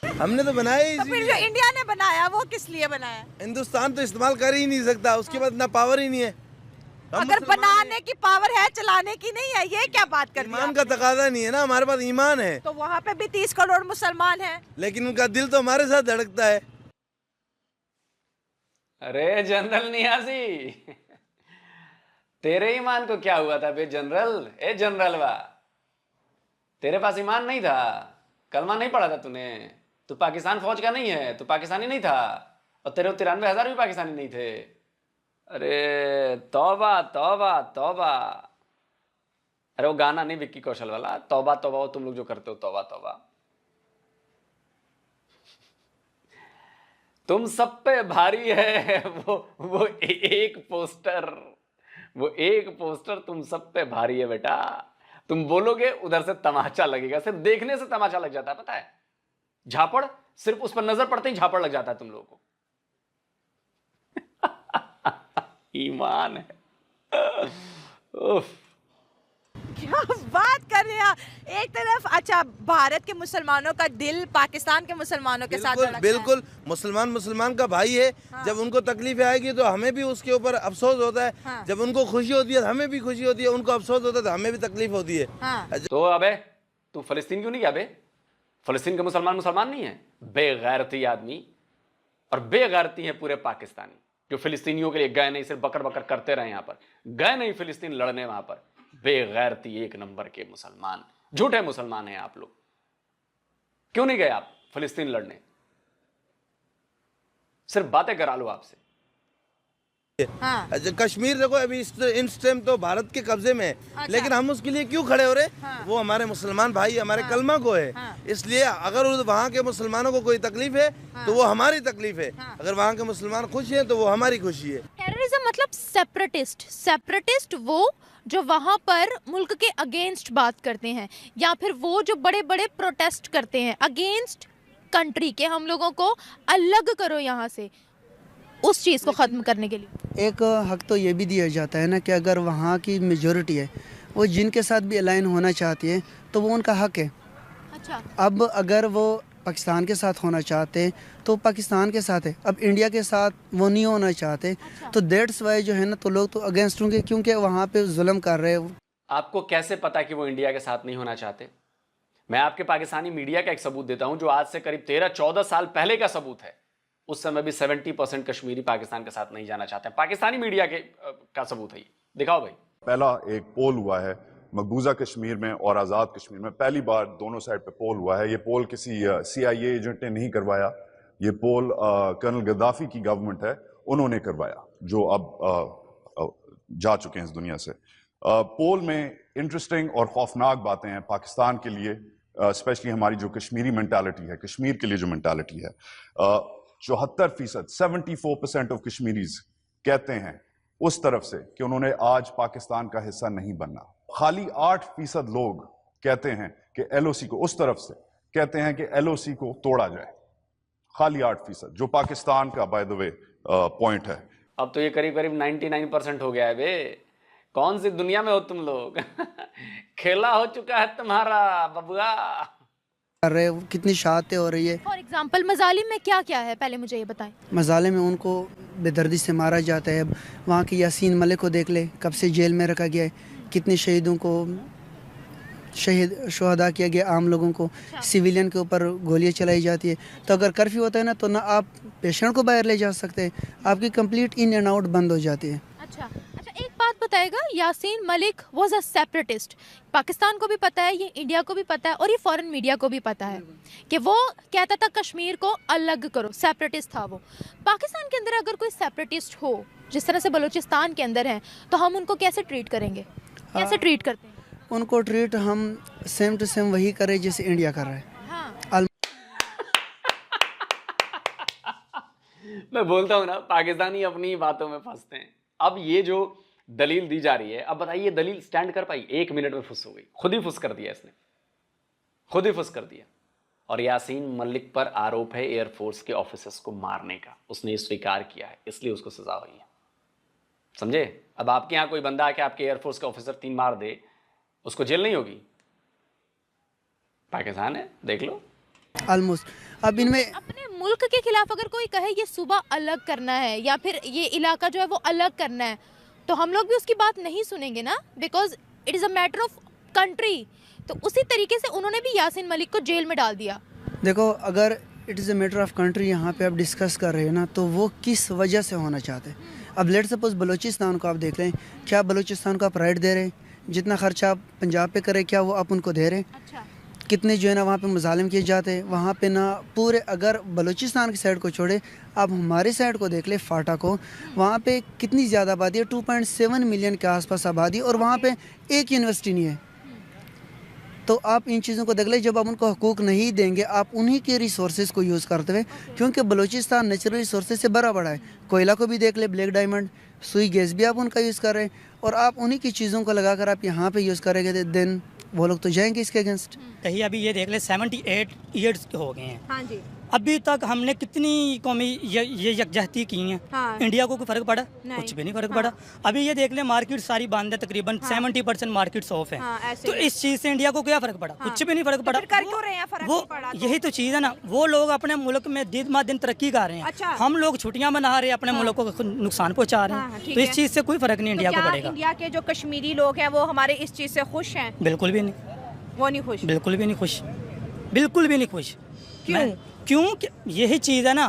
हमने तो बनाया ही। तो फिर जो इंडिया ने बनाया वो किस लिए बनाया? हिंदुस्तान तो इस्तेमाल कर ही नहीं सकता, उसके बाद ना पावर ही नहीं है। अगर बनाने की पावर है, चलाने की नहीं है, ये क्या बात कर दी? ईमान का तकाजा नहीं है ना, हमारे पास ईमान है। तो वहाँ पे भी 30 करोड़ मुसलमान हैं, लेकिन उनका दिल तो हमारे साथ धड़कता है। अरे जनरल नियाजी, तेरे ईमान को क्या हुआ था बे जनरल? ए जनरल वाह, तेरे पास ईमान नहीं था, कलमा नहीं पढ़ा था तूने, तू पाकिस्तान फौज का नहीं है, तू पाकिस्तानी नहीं था, और तेरे 93,000 भी पाकिस्तानी नहीं थे। अरे तौबा तौबा तौबा। अरे वो गाना नहीं विक्की कौशल वाला, तौबा तौबा, वो तुम लोग जो करते हो तौबा तौबा। तुम सब पे भारी है वो एक पोस्टर तुम सब पे भारी है बेटा। तुम बोलोगे उधर से तमाचा लगेगा, सिर्फ देखने से तमाचा लग जाता है, पता है? झापड़, सिर्फ उस पर नजर पड़ते ही झापड़ लग जाता है तुम लोगों को। ईमान है। उफ। क्या बात कर रहे हैं? एक तरफ अच्छा भारत के मुसलमानों का दिल पाकिस्तान के मुसलमानों के साथ धड़कता है। बिल्कुल मुसलमान का भाई है। हाँ। जब उनको तकलीफ आएगी तो हमें भी उसके ऊपर अफसोस होता है। हाँ। जब उनको खुशी होती है तो हमें भी खुशी होती है, उनको अफसोस होता है तो हमें भी तकलीफ होती है। हाँ। तो अबे तू फलस्तीन क्यों नहीं गया बे? फलस्तीन के मुसलमान नहीं है? बेगैरती आदमी, और बेगैरती है पूरे पाकिस्तानी जो फिलिस्तीनियों के लिए गए नहीं, सिर्फ बकर बकर करते रहे, यहाँ पर गए नहीं फिलिस्तीन लड़ने, वहां पर बेगैरती एक नंबर के मुसलमान, झूठे मुसलमान हैं आप लोग। क्यों नहीं गए आप फिलिस्तीन लड़ने? सिर्फ बातें करा लो आपसे। हाँ। कश्मीर देखो अभी इस टाइम तो भारत के कब्जे में है। अच्छा। लेकिन हम उसके लिए क्यों खड़े हो रहे? हाँ। वो हमारे मुसलमान भाई, हमारे कलमा को है। हाँ। इसलिए अगर वहाँ के मुसलमानों को कोई तकलीफ है तो वो हमारी तकलीफ है। अगर वहाँ के मुसलमान खुश हैं तो वो हमारी खुशी है। टेररिज्म मतलब सेपरेटिस्ट वो जो वहाँ पर मुल्क के अगेंस्ट बात करते हैं, या फिर वो जो बड़े बड़े प्रोटेस्ट करते हैं अगेंस्ट कंट्री के, हम लोगों को अलग करो यहाँ से, उस चीज़ को ख़त्म करने के लिए। एक हक तो ये भी दिया जाता है ना कि अगर वहाँ की मेजॉरिटी है वो जिनके साथ भी अलाइन होना चाहती है तो वो उनका हक है। अच्छा। अब अगर वो पाकिस्तान के साथ होना चाहते हैं तो पाकिस्तान के साथ है, अब इंडिया के साथ वो नहीं होना चाहते। अच्छा। तो दैट्स वाई जो है ना, तो लोग तो अगेंस्ट होंगे क्योंकि वहाँ पे जुल्म कर रहे हैं। आपको कैसे पता कि वो इंडिया के साथ नहीं होना चाहते? मैं आपके पाकिस्तानी मीडिया का एक सबूत देता हूं, जो आज से करीब 13-14 साल पहले का सबूत है। उस समय भी 70% कश्मीरी पाकिस्तान के साथ नहीं जाना चाहते हैं। पाकिस्तानी मीडिया का सबूत है ये, दिखाओ भाई। पहला एक पोल हुआ है मकबूजा कश्मीर में और आज़ाद कश्मीर में, पहली बार दोनों साइड पे पोल हुआ है। ये पोल किसी CIA एजेंट ने नहीं करवाया, ये पोल कर्नल गद्दाफी की गवर्नमेंट है, उन्होंने करवाया, जो अब जा चुके हैं इस दुनिया से। पोल में इंटरेस्टिंग और खौफनाक बातें हैं पाकिस्तान के लिए, स्पेशली हमारी जो कश्मीरी मेंटालिटी है, कश्मीर के लिए जो मेंटालिटी है। 74%, 74% ऑफ कश्मीरीज कहते हैं उस तरफ से कि उन्होंने आज पाकिस्तान का हिस्सा नहीं बनना। खाली 8% लोग कहते हैं कि एलओसी को, उस तरफ से कहते हैं कि एलओसी को तोड़ा जाए, खाली 8%, जो पाकिस्तान का बाय द वे पॉइंट है। अब तो ये करीब करीब 99% हो गया है बे। कौन सी दुनिया में हो तुम लोग? खेला हो चुका है तुम्हारा बबुआ। कर रहे हैं, कितनी शहादतें हो रही है। फॉर एग्जाम्पल मजालिम में क्या क्या है, पहले मुझे ये बताएं। मजाले में उनको बेदर्दी से मारा जाता है। वहाँ के यासीन मलिक को देख ले, कब से जेल में रखा गया है, कितने शहीदों को शहदा किया गया, आम लोगों को, सिविलियन के ऊपर गोलियां चलाई जाती है। तो अगर कर्फ्यू होता है ना, तो ना आप पेशेंट को बाहर ले जा सकते हैं, आपकी कंप्लीट इन एंड आउट बंद हो जाती है। अच्छा, एक बात बताएगा, Yasin Malik was a separatist. Pakistan को भी पता है, ये इंडिया को भी पता है और ये फॉरेन मीडिया को भी पता है कि वो कहता था कश्मीर को अलग करो, सेपरेटिस्ट था वो। पाकिस्तान के अंदर अगर कोई सेपरेटिस्ट हो, जिस तरह से बलूचिस्तान के अंदर है, तो हम उनको कैसे ट्रीट करेंगे, कैसे ट्रीट करते हैं? उनको ट्रीट हम सेम टू सेम वही करें जैसे इंडिया कर रहा है। मैं बोलता हूँ ना, पाकिस्तानी अपनी बातों में फंसते हैं। अब ये जो दलील दी जा रही है, अब बताइए दलील स्टैंड कर पाई? 1 मिनट में फुस हो गई, खुद ही फुस कर दिया इसने, खुद ही फुस कर दिया। और यासीन मलिक पर आरोप है एयरफोर्स के ऑफिसर्स को मारने का, उसने स्वीकार किया है, इसलिए उसको सजा हुई है। समझे? अब आपके यहाँ कोई बंदा आके आपके एयरफोर्स का ऑफिसर 3 मार दे, उसको जेल नहीं होगी? पाकिस्तान है, देख लो। ऑलमोस्ट अब इनमें अपने मुल्क के खिलाफ अगर कोई कहे ये सूबा अलग करना है या फिर ये इलाका जो है वो अलग करना है, तो हम लोग भी उसकी बात नहीं सुनेंगे ना, because it is a matter of country. तो उसी तरीके से उन्होंने भी यासीन मलिक को जेल में डाल दिया। देखो, अगर it is a matter of country यहाँ पे आप डिस्कस कर रहे हैं ना, तो वो किस वजह से होना चाहते हैं। अब लेट सपोज बलूचिस्तान को आप देख रहे हैं, क्या बलूचिस्तान को आप राइट दे रहे हैं? जितना खर्चा आप पंजाब पे करें, क्या वो आप उनको दे रहे हैं? अच्छा। कितने जो है ना वहाँ पे मुजालिम किए जाते हैं वहाँ पे ना। पूरे अगर बलूचिस्तान की साइड को छोड़े, आप हमारे साइड को देख ले, फाटा को, वहाँ पे कितनी ज़्यादा आबादी है, 2.7 मिलियन के आसपास आबादी, और वहाँ पे एक यूनिवर्सिटी नहीं है। तो आप इन चीज़ों को देख ले, जब आप उनको हकूक़ नहीं देंगे, आप उन्हीं के रिसोर्सेज को यूज़ करते हुए, क्योंकि बलूचिस्तान नेचुरल रिसोर्सेज से बड़ा बड़ा है। कोयला को भी देख ले, ब्लैक डायमंड, सुई गैस भी आप उनका यूज़ कर रहे हैं, और आप उन्हीं की चीज़ों को लगाकर आप यहाँ पे यूज़ करेंगे, देन वो लोग तो जाएंगे इसके अगेंस्ट। कहीं अभी ये देख ले 78 ईयर्स के हो गए हैं। हाँ जी। अभी तक हमने कितनी कौमी ये यकजहती की हैं। हाँ। इंडिया को कोई फर्क पड़ा? कुछ भी नहीं फर्क पड़ा। अभी ये देख ले मार्केट सारी बंद है, तकरीबन 70% मार्केट्स ऑफ है। तो इस चीज़ से इंडिया को क्या फर्क पड़ा? कुछ भी नहीं फर्क पड़ा। कर क्यों रहे हैं? फर्क वो नहीं पड़ा तो? यही तो चीज़ है ना, वो लोग अपने मुल्क में दिन ब दिन तरक्की कर रहे हैं। अच्छा। हम लोग छुट्टियां मना रहे हैं, अपने मुल्क को नुकसान पहुँचा रहे हैं। तो इस चीज़ से कोई फर्क नहीं इंडिया को पड़ेगा। इंडिया के जो कश्मीरी लोग हैं वो हमारे इस चीज़ से खुश हैं? बिल्कुल भी नहीं, वो नहीं खुश? बिल्कुल भी नहीं खुश, बिल्कुल भी नहीं खुश। क्यों? क्योंकि यही चीज़ है ना,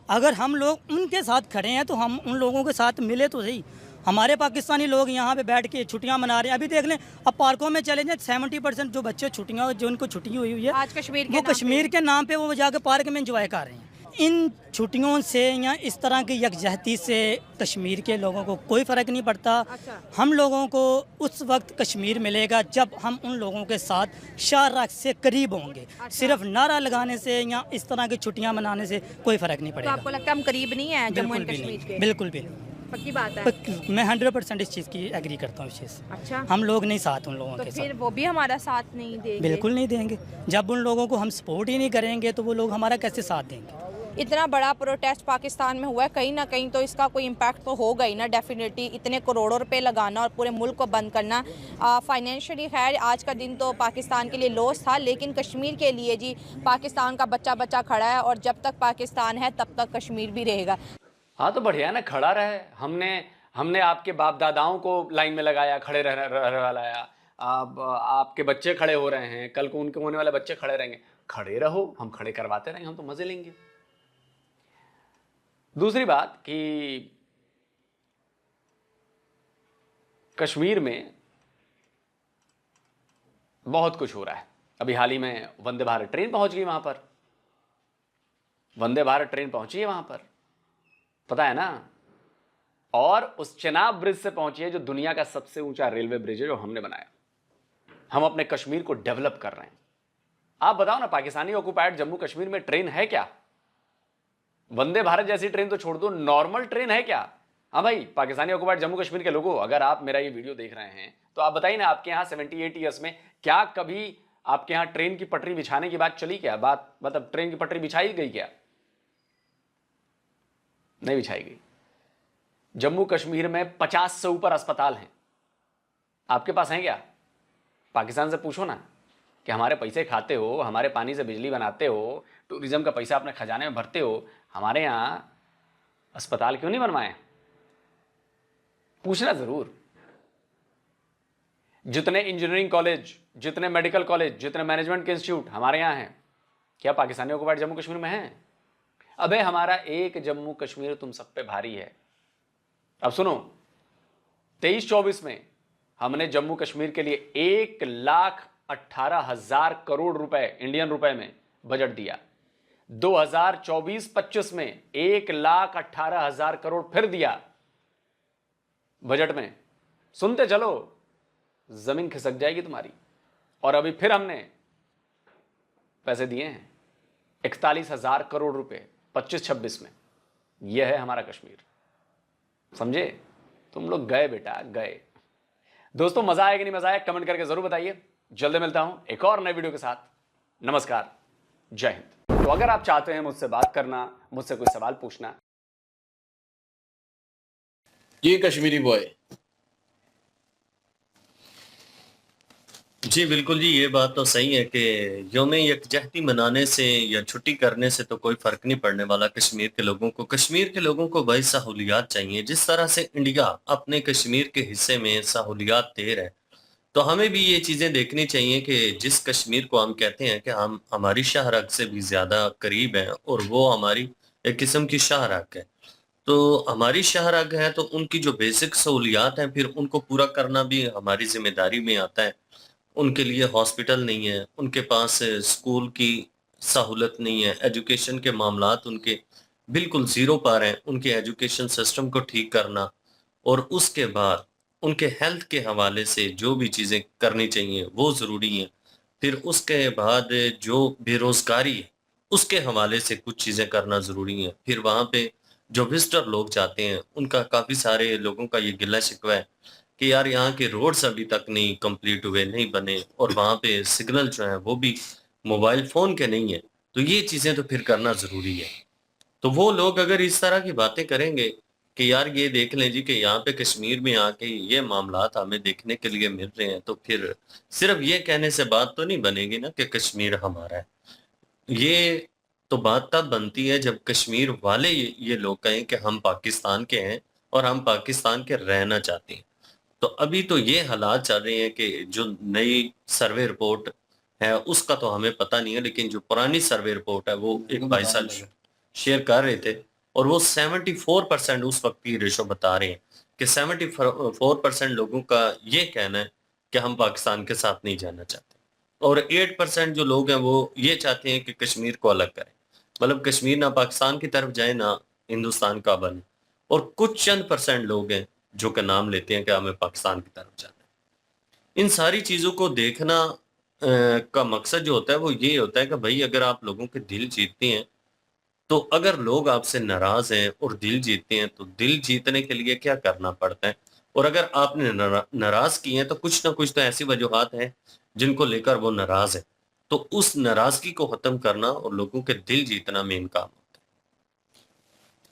अगर हम लोग उनके साथ खड़े हैं तो हम उन लोगों के साथ मिले तो सही। हमारे पाकिस्तानी लोग यहाँ पे बैठ के छुट्टियां मना रहे हैं। अभी देख लें, अब पार्कों में चले जाएं, 70% जो बच्चे छुट्टियां, जो उनको छुट्टी हुई है आज कश्मीर वो कश्मीर के नाम पे वो जाके पार्क में एंजॉय कर रहे हैं। इन छुट्टियों से या इस तरह की यकजहती से कश्मीर के लोगों को कोई फ़र्क नहीं पड़ता। अच्छा। हम लोगों को उस वक्त कश्मीर मिलेगा जब हम उन लोगों के साथ शाहराग से करीब होंगे। अच्छा। सिर्फ नारा लगाने से या इस तरह की छुट्टियां मनाने से कोई फ़र्क नहीं तो पड़ेगा। आपको लगता है हम करीब नहीं है जम्मू एंड कश्मीर के? बिल्कुल भी नहीं। पक्की बात है। मैं 100% इस चीज़ की एग्री करता हूँ। इस चीज़ अच्छा। हम लोग नहीं साथ उन लोगों तो के फिर साथ, वो भी हमारा साथ नहीं देंगे? बिल्कुल नहीं देंगे। जब उन लोगों को हम सपोर्ट ही नहीं करेंगे तो वो लोग हमारा कैसे साथ देंगे? इतना बड़ा प्रोटेस्ट पाकिस्तान में हुआ है, कहीं ना कहीं तो इसका कोई इम्पैक्ट तो होगा ही ना, डेफिनेटली। इतने करोड़ों रुपए लगाना और पूरे मुल्क को बंद करना, फाइनेंशियली खैर आज का दिन तो पाकिस्तान के लिए लॉस था, लेकिन कश्मीर के लिए जी पाकिस्तान का बच्चा बच्चा खड़ा है, और जब तक पाकिस्तान है तब तक कश्मीर भी रहेगा। हाँ तो बढ़िया ना, खड़ा रहे। हमने आपके बाप दादाओं को लाइन में लगाया, खड़े रहलाया। अब आपके बच्चे खड़े हो रहे हैं, कल को उनके होने वाले बच्चे खड़े रहेंगे। खड़े रहो, हम खड़े करवाते रहेंगे, हम तो मजे लेंगे। दूसरी बात कि कश्मीर में बहुत कुछ हो रहा है। अभी हाल ही में वंदे भारत ट्रेन पहुंच गई वहां पर, वंदे भारत ट्रेन पहुंची है वहां पर, पता है ना। और उस चेनाब ब्रिज से पहुंची है, जो दुनिया का सबसे ऊंचा रेलवे ब्रिज है, जो हमने बनाया। हम अपने कश्मीर को डेवलप कर रहे हैं। आप बताओ ना, पाकिस्तानी ऑक्युपाइड जम्मू कश्मीर में ट्रेन है क्या? वंदे भारत जैसी ट्रेन तो छोड़ दो, नॉर्मल ट्रेन है क्या? हाँ भाई, पाकिस्तानी ऑक्युपाइड जम्मू कश्मीर के लोगों, अगर आप मेरा ये वीडियो देख रहे हैं तो आप बताइए ना, आपके यहाँ 78 ईयर्स में क्या कभी आपके यहाँ ट्रेन की पटरी बिछाने की बात चली क्या? बात मतलब ट्रेन की पटरी बिछाई गई क्या? नहीं बिछाई गई। जम्मू कश्मीर में 50 से ऊपर अस्पताल हैं, आपके पास हैं क्या? पाकिस्तान से पूछो ना कि हमारे पैसे खाते हो, हमारे पानी से बिजली बनाते हो, टूरिज्म का पैसा अपने खजाने में भरते हो, हमारे यहाँ अस्पताल क्यों नहीं बनवाए? पूछना जरूर। जितने इंजीनियरिंग कॉलेज, जितने मेडिकल कॉलेज, जितने मैनेजमेंट के इंस्टीट्यूट हमारे यहाँ हैं, क्या पाकिस्तानी ऑक्युपाइड जम्मू कश्मीर में हैं? अबे हमारा एक जम्मू कश्मीर तुम सब पे भारी है। अब सुनो, 23-24 में हमने जम्मू कश्मीर के लिए 1,18,000 करोड़ रुपए इंडियन रुपए में बजट दिया। 2024-25 में 1,18,000 करोड़ फिर दिया बजट में। सुनते चलो, जमीन खिसक जाएगी तुम्हारी। और अभी फिर हमने पैसे दिए हैं 41,000 करोड़ रुपए 25-26 में। यह है हमारा कश्मीर, समझे? तुम लोग गए बेटा, गए। दोस्तों, मजा आया कि नहीं मजा आया, कमेंट करके जरूर बताइए। जल्दी मिलता हूं एक और नए वीडियो के साथ। नमस्कार, जय हिंद। तो अगर आप चाहते हैं मुझसे बात करना, मुझसे कोई सवाल पूछना, ये कश्मीरी बॉय। जी बिल्कुल जी, ये बात तो सही है कि यौम यकजहती मनाने से या छुट्टी करने से तो कोई फ़र्क नहीं पड़ने वाला कश्मीर के लोगों को। कश्मीर के लोगों को भाई सहूलियात चाहिए। जिस तरह से इंडिया अपने कश्मीर के हिस्से में सहूलियात दे रहा है, तो हमें भी ये चीज़ें देखनी चाहिए कि जिस कश्मीर को हम कहते हैं कि हम हमारी शाहरग से भी ज़्यादा करीब हैं और वो हमारी एक किस्म की शाहरग है। तो हमारी शाहरग है, तो उनकी जो बेसिक सहूलियात हैं फिर उनको पूरा करना भी हमारी ज़िम्मेदारी में आता है। उनके लिए हॉस्पिटल नहीं है, उनके पास स्कूल की सहूलत नहीं है, एजुकेशन के मामलात उनके बिल्कुल ज़ीरो पर हैं। उनके एजुकेशन सिस्टम को ठीक करना और उसके बाद उनके हेल्थ के हवाले से जो भी चीज़ें करनी चाहिए वो ज़रूरी हैं। फिर उसके बाद जो बेरोज़गारी है उसके हवाले से कुछ चीज़ें करना ज़रूरी हैं। फिर वहाँ पे जो विज़िटर लोग जाते हैं, उनका काफ़ी सारे लोगों का ये गिला शिकवा है कि यार यहाँ के रोड्स अभी तक नहीं कंप्लीट हुए, नहीं बने, और वहाँ पे सिग्नल जो है वो भी मोबाइल फ़ोन के नहीं है। तो ये चीज़ें तो फिर करना ज़रूरी है। तो वो लोग अगर इस तरह की बातें करेंगे कि यार ये देख लें जी कि यहाँ पे कश्मीर में आके ये मामलात हमें देखने के लिए मिल रहे हैं, तो फिर सिर्फ ये कहने से बात तो नहीं बनेगी ना कि कश्मीर हमारा है। ये तो बात तब बनती है जब कश्मीर वाले ये लोग कहें कि हम पाकिस्तान के हैं और हम पाकिस्तान के रहना चाहते हैं। तो अभी तो ये हालात चल रहे हैं कि जो नई सर्वे रिपोर्ट है उसका तो हमें पता नहीं है, लेकिन जो पुरानी सर्वे रिपोर्ट है वो एक भाई साहब शेयर कर रहे थे और वो 74% उस वक्त की रेशो बता रहे हैं कि 74% लोगों का ये कहना है कि हम पाकिस्तान के साथ नहीं जाना चाहते, और 8% जो लोग हैं वो ये चाहते हैं कि कश्मीर को अलग करें। मतलब कश्मीर ना पाकिस्तान की तरफ जाए ना हिंदुस्तान का बने। और कुछ चंद % लोग हैं जो कि नाम लेते हैं कि हमें पाकिस्तान की तरफ जाना है। इन सारी चीज़ों को देखना का मकसद जो होता है वो ये होता है कि भाई अगर आप लोगों के दिल जीतते हैं, तो अगर लोग आपसे नाराज़ हैं और दिल जीतते हैं, तो दिल जीतने के लिए क्या करना पड़ता है, और अगर आपने नाराज़ किए हैं तो कुछ ना कुछ तो ऐसी वजूहात हैं जिनको लेकर वो नाराज़ है। तो उस नाराज़गी को ख़त्म करना और लोगों के दिल जीतना मेन काम।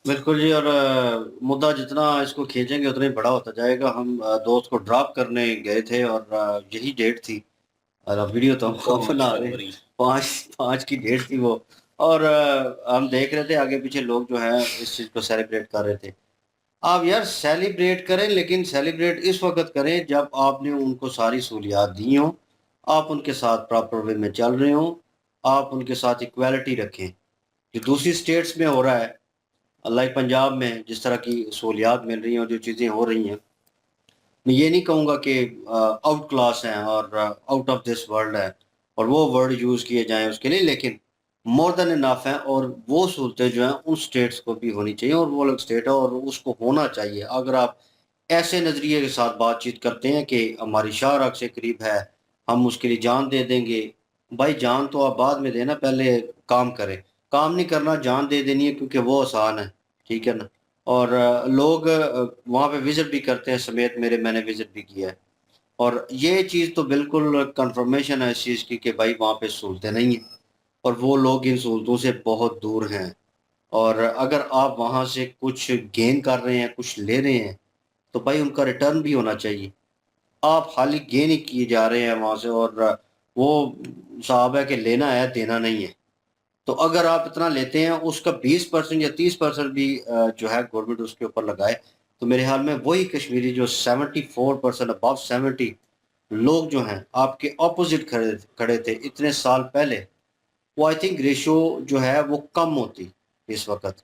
बिल्कुल जी, और मुद्दा जितना इसको खींचेंगे उतना ही बड़ा होता जाएगा। हम दोस्त को ड्रॉप करने गए थे और यही डेट थी, और वीडियो तो हम बना रहे हैं, 5 की डेट थी वो, और हम देख रहे थे आगे पीछे लोग जो है इस चीज़ को सेलिब्रेट कर रहे थे। आप यार सेलिब्रेट करें, लेकिन सेलिब्रेट इस वक्त करें जब आपने उनको सारी सहूलियात दी हों, आप उनके साथ प्रॉपर वे में चल रहे हों, आप उनके साथ इक्वालिटी रखें। जो दूसरी स्टेट्स में हो रहा है, लाइक पंजाब में जिस तरह की सहूलियात मिल रही हैं और जो चीज़ें हो रही हैं, मैं ये नहीं कहूँगा कि आउट क्लास हैं और आउट ऑफ दिस वर्ल्ड है और वो वर्ड यूज़ किए जाएं उसके लिए, लेकिन मोर देन इनफ है। और वो सहूलतें जो हैं उन स्टेट्स को भी होनी चाहिए, और वो अलग स्टेट है और उसको होना चाहिए। अगर आप ऐसे नज़रिए के साथ बातचीत करते हैं कि हमारी शाहरग से करीब है, हम उसके लिए जान दे देंगे, भाई जान तो आप बाद में देना, पहले काम करें। काम नहीं करना, जान दे देनी है क्योंकि वो आसान है, ठीक है ना। और लोग वहाँ पे विज़िट भी करते हैं समेत मैंने विज़िट भी किया है। और ये चीज़ तो बिल्कुल कंफर्मेशन है इस चीज़ की कि भाई वहाँ पे सहूलतें नहीं हैं और वो लोग इन सहूलतों से बहुत दूर हैं। और अगर आप वहाँ से कुछ गेन कर रहे हैं, कुछ ले रहे हैं, तो भाई उनका रिटर्न भी होना चाहिए। आप खाली गेन ही किए जा रहे हैं वहाँ से, और वो साहब है कि लेना है, देना नहीं है। तो अगर आप इतना लेते हैं, उसका 20% या 30% भी जो है गवर्नमेंट उसके ऊपर लगाए, तो मेरे ख्याल में वही कश्मीरी जो 74% अबव 70 लोग जो हैं आपके ऑपोजिट खड़े खड़े थे इतने साल पहले, वो आई थिंक रेशो जो है वो कम होती इस वक्त।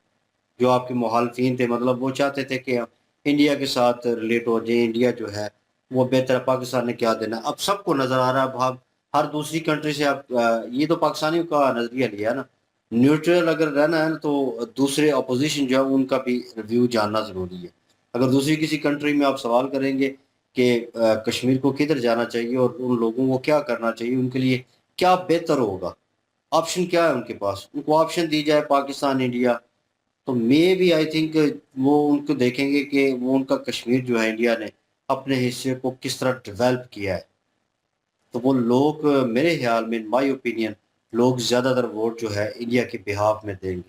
जो आपके मुखालफिन थे, मतलब वो चाहते थे कि इंडिया के साथ रिलेट हो जाए, इंडिया जो है वो बेहतर है, पाकिस्तान ने क्या देना। अब सबको नज़र आ रहा है, अब आप हर दूसरी कंट्री से आप ये तो पाकिस्तानियों का नज़रिया लिया ना, न्यूट्रल अगर रहना है ना, तो दूसरे अपोजिशन जो है उनका भी रिव्यू जानना ज़रूरी है। अगर दूसरी किसी कंट्री में आप सवाल करेंगे कि कश्मीर को किधर जाना चाहिए और उन लोगों को क्या करना चाहिए, उनके लिए क्या बेहतर होगा, ऑप्शन क्या है उनके पास, उनको ऑप्शन दी जाए पाकिस्तान, इंडिया, तो मे बी आई थिंक वो उनको देखेंगे कि वो उनका कश्मीर जो है इंडिया ने अपने हिस्से को किस तरह डेवलप किया है। तो वो लोग मेरे ख्याल में, इन माय ओपिनियन, लोग ज़्यादातर वोट जो है इंडिया के बिहाफ में देंगे,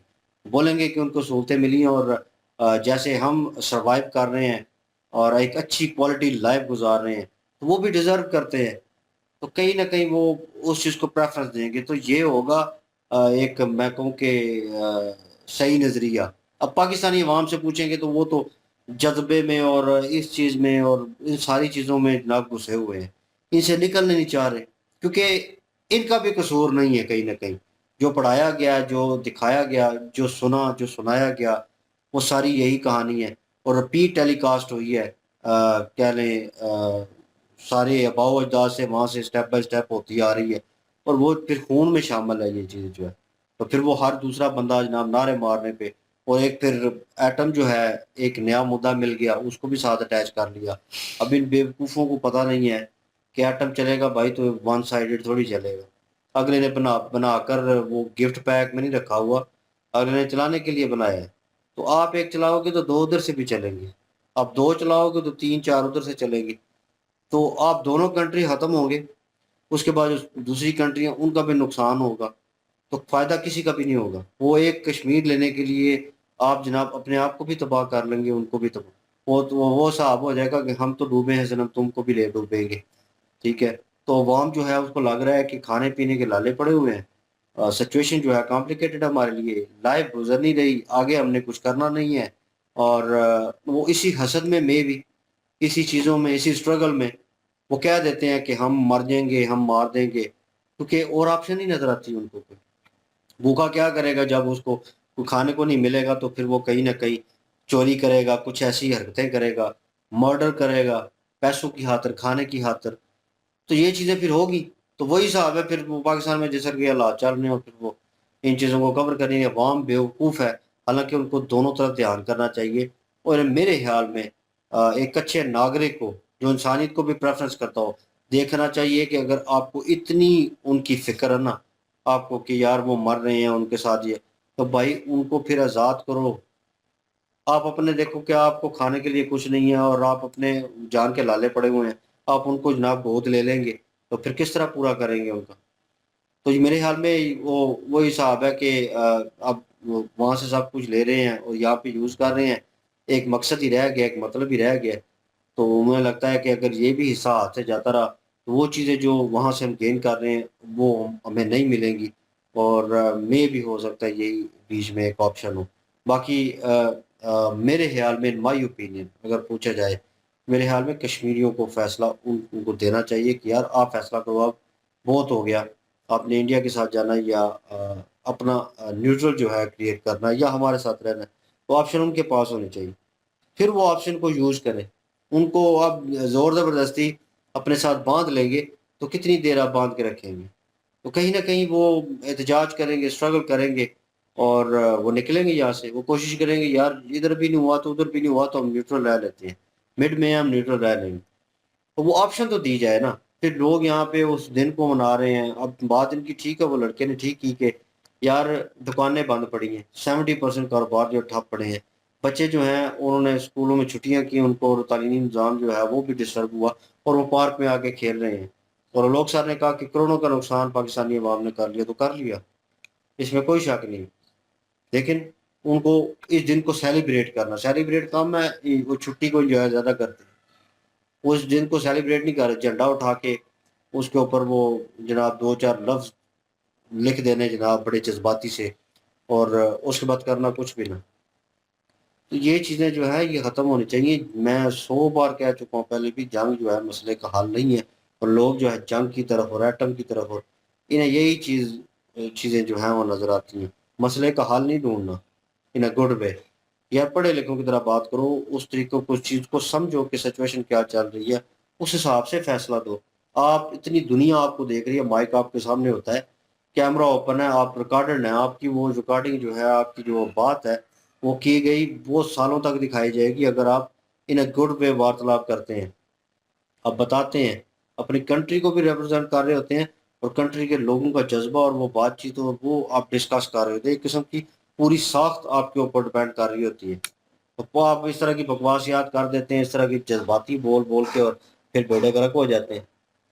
बोलेंगे कि उनको सहूलतें मिली हैं और जैसे हम सर्वाइव कर रहे हैं और एक अच्छी क्वालिटी लाइफ गुजार रहे हैं, तो वो भी डिज़र्व करते हैं। तो कहीं ना कहीं वो उस चीज़ को प्रेफरेंस देंगे, तो ये होगा एक, मैं कहूँ कि सही नज़रिया। अब पाकिस्तानी अवाम से पूछेंगे तो वो तो जज्बे में और इस चीज़ में और इन सारी चीज़ों में जनाब घुसे हुए हैं, इनसे निकलने नहीं चाह रहे, क्योंकि इनका भी कसूर नहीं है कहीं ना कहीं। जो पढ़ाया गया, जो दिखाया गया, जो सुना, जो सुनाया गया, वो सारी यही कहानी है और रिपीट टेलीकास्ट हुई है, कह लें सारे आबाओ अजदाद से, वहाँ से स्टेप बाय स्टेप होती आ रही है और वो फिर खून में शामिल है ये चीज़ जो है। तो फिर वो हर दूसरा बंदा जनाब नारे मारने पे, और एक फिर एटम जो है एक नया मुद्दा मिल गया, उसको भी साथ अटैच कर लिया। अब इन बेवकूफ़ों को पता नहीं है कि एटम चलेगा भाई तो वन साइडेड थोड़ी चलेगा। अगले ने बना कर वो गिफ्ट पैक में नहीं रखा हुआ, अगले ने चलाने के लिए बनाया है। तो आप एक चलाओगे तो दो उधर से भी चलेंगे, आप दो चलाओगे तो तीन चार उधर से चलेंगे, तो आप दोनों कंट्री ख़त्म होंगे, उसके बाद जो दूसरी कंट्रियाँ उनका भी नुकसान होगा, तो फ़ायदा किसी का भी नहीं होगा। वो एक कश्मीर लेने के लिए आप जनाब अपने आप को भी तबाह कर लेंगे, उनको भी तबाह, वो तो वो हिसाब हो जाएगा कि हम तो डूबे हैं सनम, तुमको भी ले डूबेंगे। ठीक है, तो अवाम जो है उसको लग रहा है कि खाने पीने के लाले पड़े हुए हैं, सिचुएशन जो है कॉम्प्लिकेटेड है हमारे लिए, लाइफ गुजर नहीं रही, आगे हमने कुछ करना नहीं है। और वो इसी हसद में भी, इसी चीज़ों में, इसी स्ट्रगल में वो कह देते हैं कि हम मर जाएंगे, हम मार देंगे, क्योंकि और ऑप्शन ही नज़र आती है उनको। कोई भूखा क्या करेगा जब उसको कोई खाने को नहीं मिलेगा, तो फिर वो कहीं ना कहीं चोरी करेगा, कुछ ऐसी हरकतें करेगा, मर्डर करेगा, पैसों की खातिर, खाने की खातिर। तो ये चीज़ें फिर होगी, तो वही हिसाब है फिर वो पाकिस्तान में जैसे कि हालात चल रहे हैं, और फिर वो इन चीज़ों को कवर करने अवाम बेवकूफ़ है। हालांकि उनको दोनों तरफ ध्यान करना चाहिए, और मेरे ख्याल में एक अच्छे नागरिक को जो इंसानियत को भी प्रेफरेंस करता हो, देखना चाहिए कि अगर आपको इतनी उनकी फ़िक्र है ना आपको कि यार वो मर रहे हैं उनके साथ ये, तो भाई उनको फिर आज़ाद करो। आप अपने देखो कि आपको खाने के लिए कुछ नहीं है और आप अपने जान के लाले पड़े हुए हैं, आप उनको जनाब गोद ले लेंगे, तो फिर किस तरह पूरा करेंगे उनका। तो ये मेरे ख्याल में वो हिसाब है कि अब वहाँ से सब कुछ ले रहे हैं और यहाँ पे यूज़ कर रहे हैं, एक मकसद ही रह गया, एक मतलब ही रह गया। तो मुझे लगता है कि अगर ये भी हिस्सा हाथ से जाता रहा, तो वो चीज़ें जो वहाँ से हम गेन कर रहे हैं वो हमें नहीं मिलेंगी, और मे भी हो सकता है यही बीच में एक ऑप्शन हो। बाकी मेरे ख्याल में, इन माय ओपिनियन अगर पूछा जाए, मेरे ख्याल में कश्मीरियों को फ़ैसला उनको देना चाहिए कि यार आप फ़ैसला करो, अब बहुत हो गया, आपने इंडिया के साथ जाना है या अपना न्यूट्रल जो है क्रिएट करना है या हमारे साथ रहना है, तो ऑप्शन उनके पास होने चाहिए। फिर वो ऑप्शन को यूज़ करें। उनको अब ज़ोर ज़बरदस्ती अपने साथ बांध लेंगे, तो कितनी देर आप बांध के रखेंगे, तो कहीं ना कहीं वो एहतजाज करेंगे, स्ट्रगल करेंगे, और वो निकलेंगे यहाँ से। वो कोशिश करेंगे यार इधर भी नहीं हुआ तो उधर भी नहीं हुआ, तो हम न्यूट्रल रह लेते हैं, मिड में हम न्यूट्रल रह लेंगे। तो वो ऑप्शन तो दी जाए ना। फिर लोग यहाँ पे उस दिन को मना रहे हैं। अब बात इनकी ठीक है, वो लड़के ने ठीक की कि यार दुकानें बंद पड़ी हैं, 70% कारोबार जो ठप पड़े हैं, बच्चे जो हैं उन्होंने स्कूलों में छुट्टियां की, उनको और तालीमी निज़ाम जो है वो भी डिस्टर्ब हुआ और वो पार्क में आके खेल रहे हैं। और लोग साहब ने कहा कि करोड़ों का नुकसान पाकिस्तानी अवाम ने कर लिया, तो कर लिया, इसमें कोई शक नहीं। लेकिन उनको इस दिन को सेलिब्रेट कम है, वो छुट्टी को इंजॉय ज़्यादा करते हैं। उस दिन को सेलिब्रेट नहीं कर रहे, झंडा उठा के उसके ऊपर वो जनाब 2-4 लफ्ज़ लिख देने जनाब बड़े जज्बाती से, और उसके बाद करना कुछ भी ना। तो ये चीज़ें जो है ये ख़त्म होनी चाहिए। मैं 100 बार कह चुका हूँ पहले भी, जंग जो है मसले का हल नहीं है, और लोग जो है जंग की तरफ और एटम की तरफ, और इन्हें यही चीज़ें जो हैं वो नज़र आती हैं। मसले का हल नहीं ढूंढना इन अ गुड वे। यार पढ़े लिखों की तरह बात करो, उस तरीके को, उस चीज़ को समझो कि सिचुएशन क्या चल रही है, उस हिसाब से फैसला दो। आप इतनी दुनिया आपको देख रही है, माइक आपके सामने होता है, कैमरा ओपन है, आप रिकॉर्डेड हैं, आपकी वो रिकॉर्डिंग जो है, आपकी जो बात है वो की गई, वो सालों तक दिखाई जाएगी अगर आप इन अ गुड वे वार्तालाप करते हैं, आप बताते हैं, अपनी कंट्री को भी रिप्रेजेंट कर रहे होते हैं, और कंट्री के लोगों का जज्बा और वो बातचीत और वो आप डिस्कस कर रहे होते हैं। एक किस्म की पूरी साख्त आपके ऊपर डिपेंड कर रही होती है। तो वो आप इस तरह की बकवासियात कर देते हैं, इस तरह की जज्बाती बोल बोल के, और फिर बेड़े गर्क हो जाते हैं।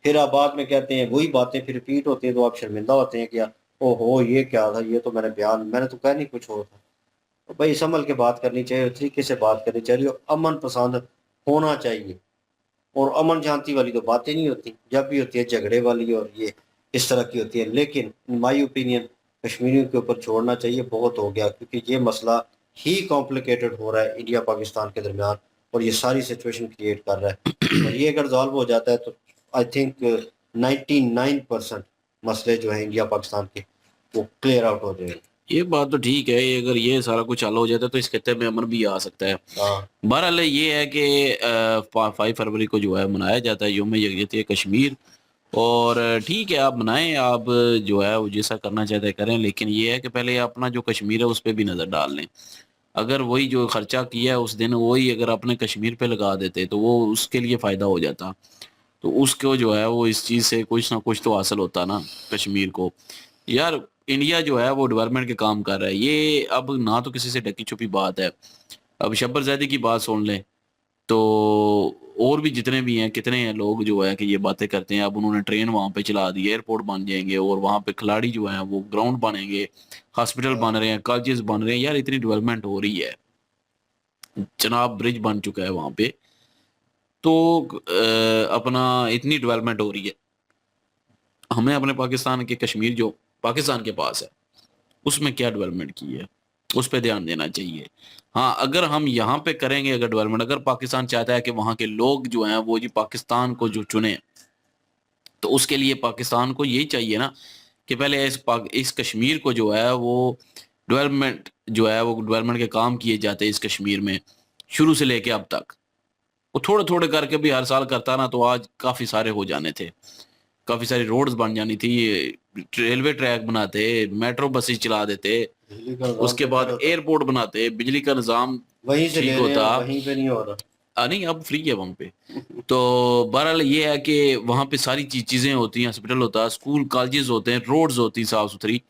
फिर आप बाद में कहते हैं वही बातें फिर रिपीट होती हैं, तो आप शर्मिंदा होते हैं कि ओहो ये क्या था, ये तो मैंने तो कहा नहीं कुछ और था। तो भाई संभल के बात करनी चाहिए, तरीके से बात करनी चाहिए, और अमन पसंद होना चाहिए। और अमन शांति वाली तो बातें नहीं होती, जब भी होती है झगड़े वाली और ये इस तरह की होती है। लेकिन इन माई ओपिनियन कश्मीरियों के ऊपर छोड़ना चाहिए, बहुत हो गया, क्योंकि ये मसला ही कॉम्प्लिकेटेड हो रहा है इंडिया पाकिस्तान के दरमियान, और ये सारी सिचुएशन क्रिएट कर रहा है। और ये अगर सॉल्व हो जाता है तो आई थिंक 99% मसले जो है इंडिया पाकिस्तान के वो क्लियर आउट हो जाएंगे। ये बात तो ठीक है, अगर ये सारा कुछ हल हो जाता है तो इस खत्ते में अमन भी आ सकता है। बहरहाल ये है कि 5 फरवरी को जो है मनाया जाता है यौम यकजहती कश्मीर, और ठीक है आप मनाएं, आप जो है वो जैसा करना चाहते हैं करें, लेकिन ये है कि पहले अपना जो कश्मीर है उस पर भी नज़र डाल लें। अगर वही जो खर्चा किया है उस दिन वही अगर अपने कश्मीर पे लगा देते तो वो उसके लिए फ़ायदा हो जाता, तो उसको जो है वो इस चीज़ से कुछ ना कुछ तो हासिल होता ना कश्मीर को। यार इंडिया जो है वो डेवलपमेंट के काम कर रहा है, ये अब ना तो किसी से ढकी छुपी बात है। अब शब्बर ज़ैदी की बात सुन लें तो और भी जितने भी हैं, कितने हैं लोग जो है कि ये बातें करते हैं। अब उन्होंने ट्रेन वहाँ पे चला दी, एयरपोर्ट बन जाएंगे, और वहाँ पे खिलाड़ी जो हैं वो ग्राउंड बनेंगे, हॉस्पिटल बन रहे हैं, कॉलेजेस बन रहे हैं। यार इतनी डेवलपमेंट हो रही है, चनाब ब्रिज बन चुका है वहाँ पे, तो अपना इतनी डेवलपमेंट हो रही है। हमें अपने पाकिस्तान के कश्मीर जो पाकिस्तान के पास है उसमें क्या डेवलपमेंट की है उस पर ध्यान देना चाहिए। हाँ अगर हम यहाँ पे करेंगे अगर डेवलपमेंट, अगर पाकिस्तान चाहता है कि वहाँ के लोग जो हैं वो जी पाकिस्तान को जो चुने, तो उसके लिए पाकिस्तान को यही चाहिए ना कि पहले इस कश्मीर को जो है वो डेवलपमेंट जो है वो डेवलपमेंट के काम किए जाते हैं इस कश्मीर में शुरू से लेके अब तक। वो थोड़े थोड़े करके भी हर साल करता ना तो आज काफ़ी सारे हो जाने थे, काफ़ी सारी रोड्स बन जानी थी, रेलवे ट्रैक बनाते, मेट्रो बसेस चला देते, उसके बाद एयरपोर्ट बनाते, बिजली का निज़ाम वहीं से ठीक होता, वहीं पे नहीं हो रहा। नहीं अब फ्री है वहाँ पे। तो बहरहाल ये है कि वहाँ पे सारी चीज़ें होती हैं, हॉस्पिटल होता है, स्कूल कॉलेजेस होते हैं, रोड्स होती साफ़ सुथरी,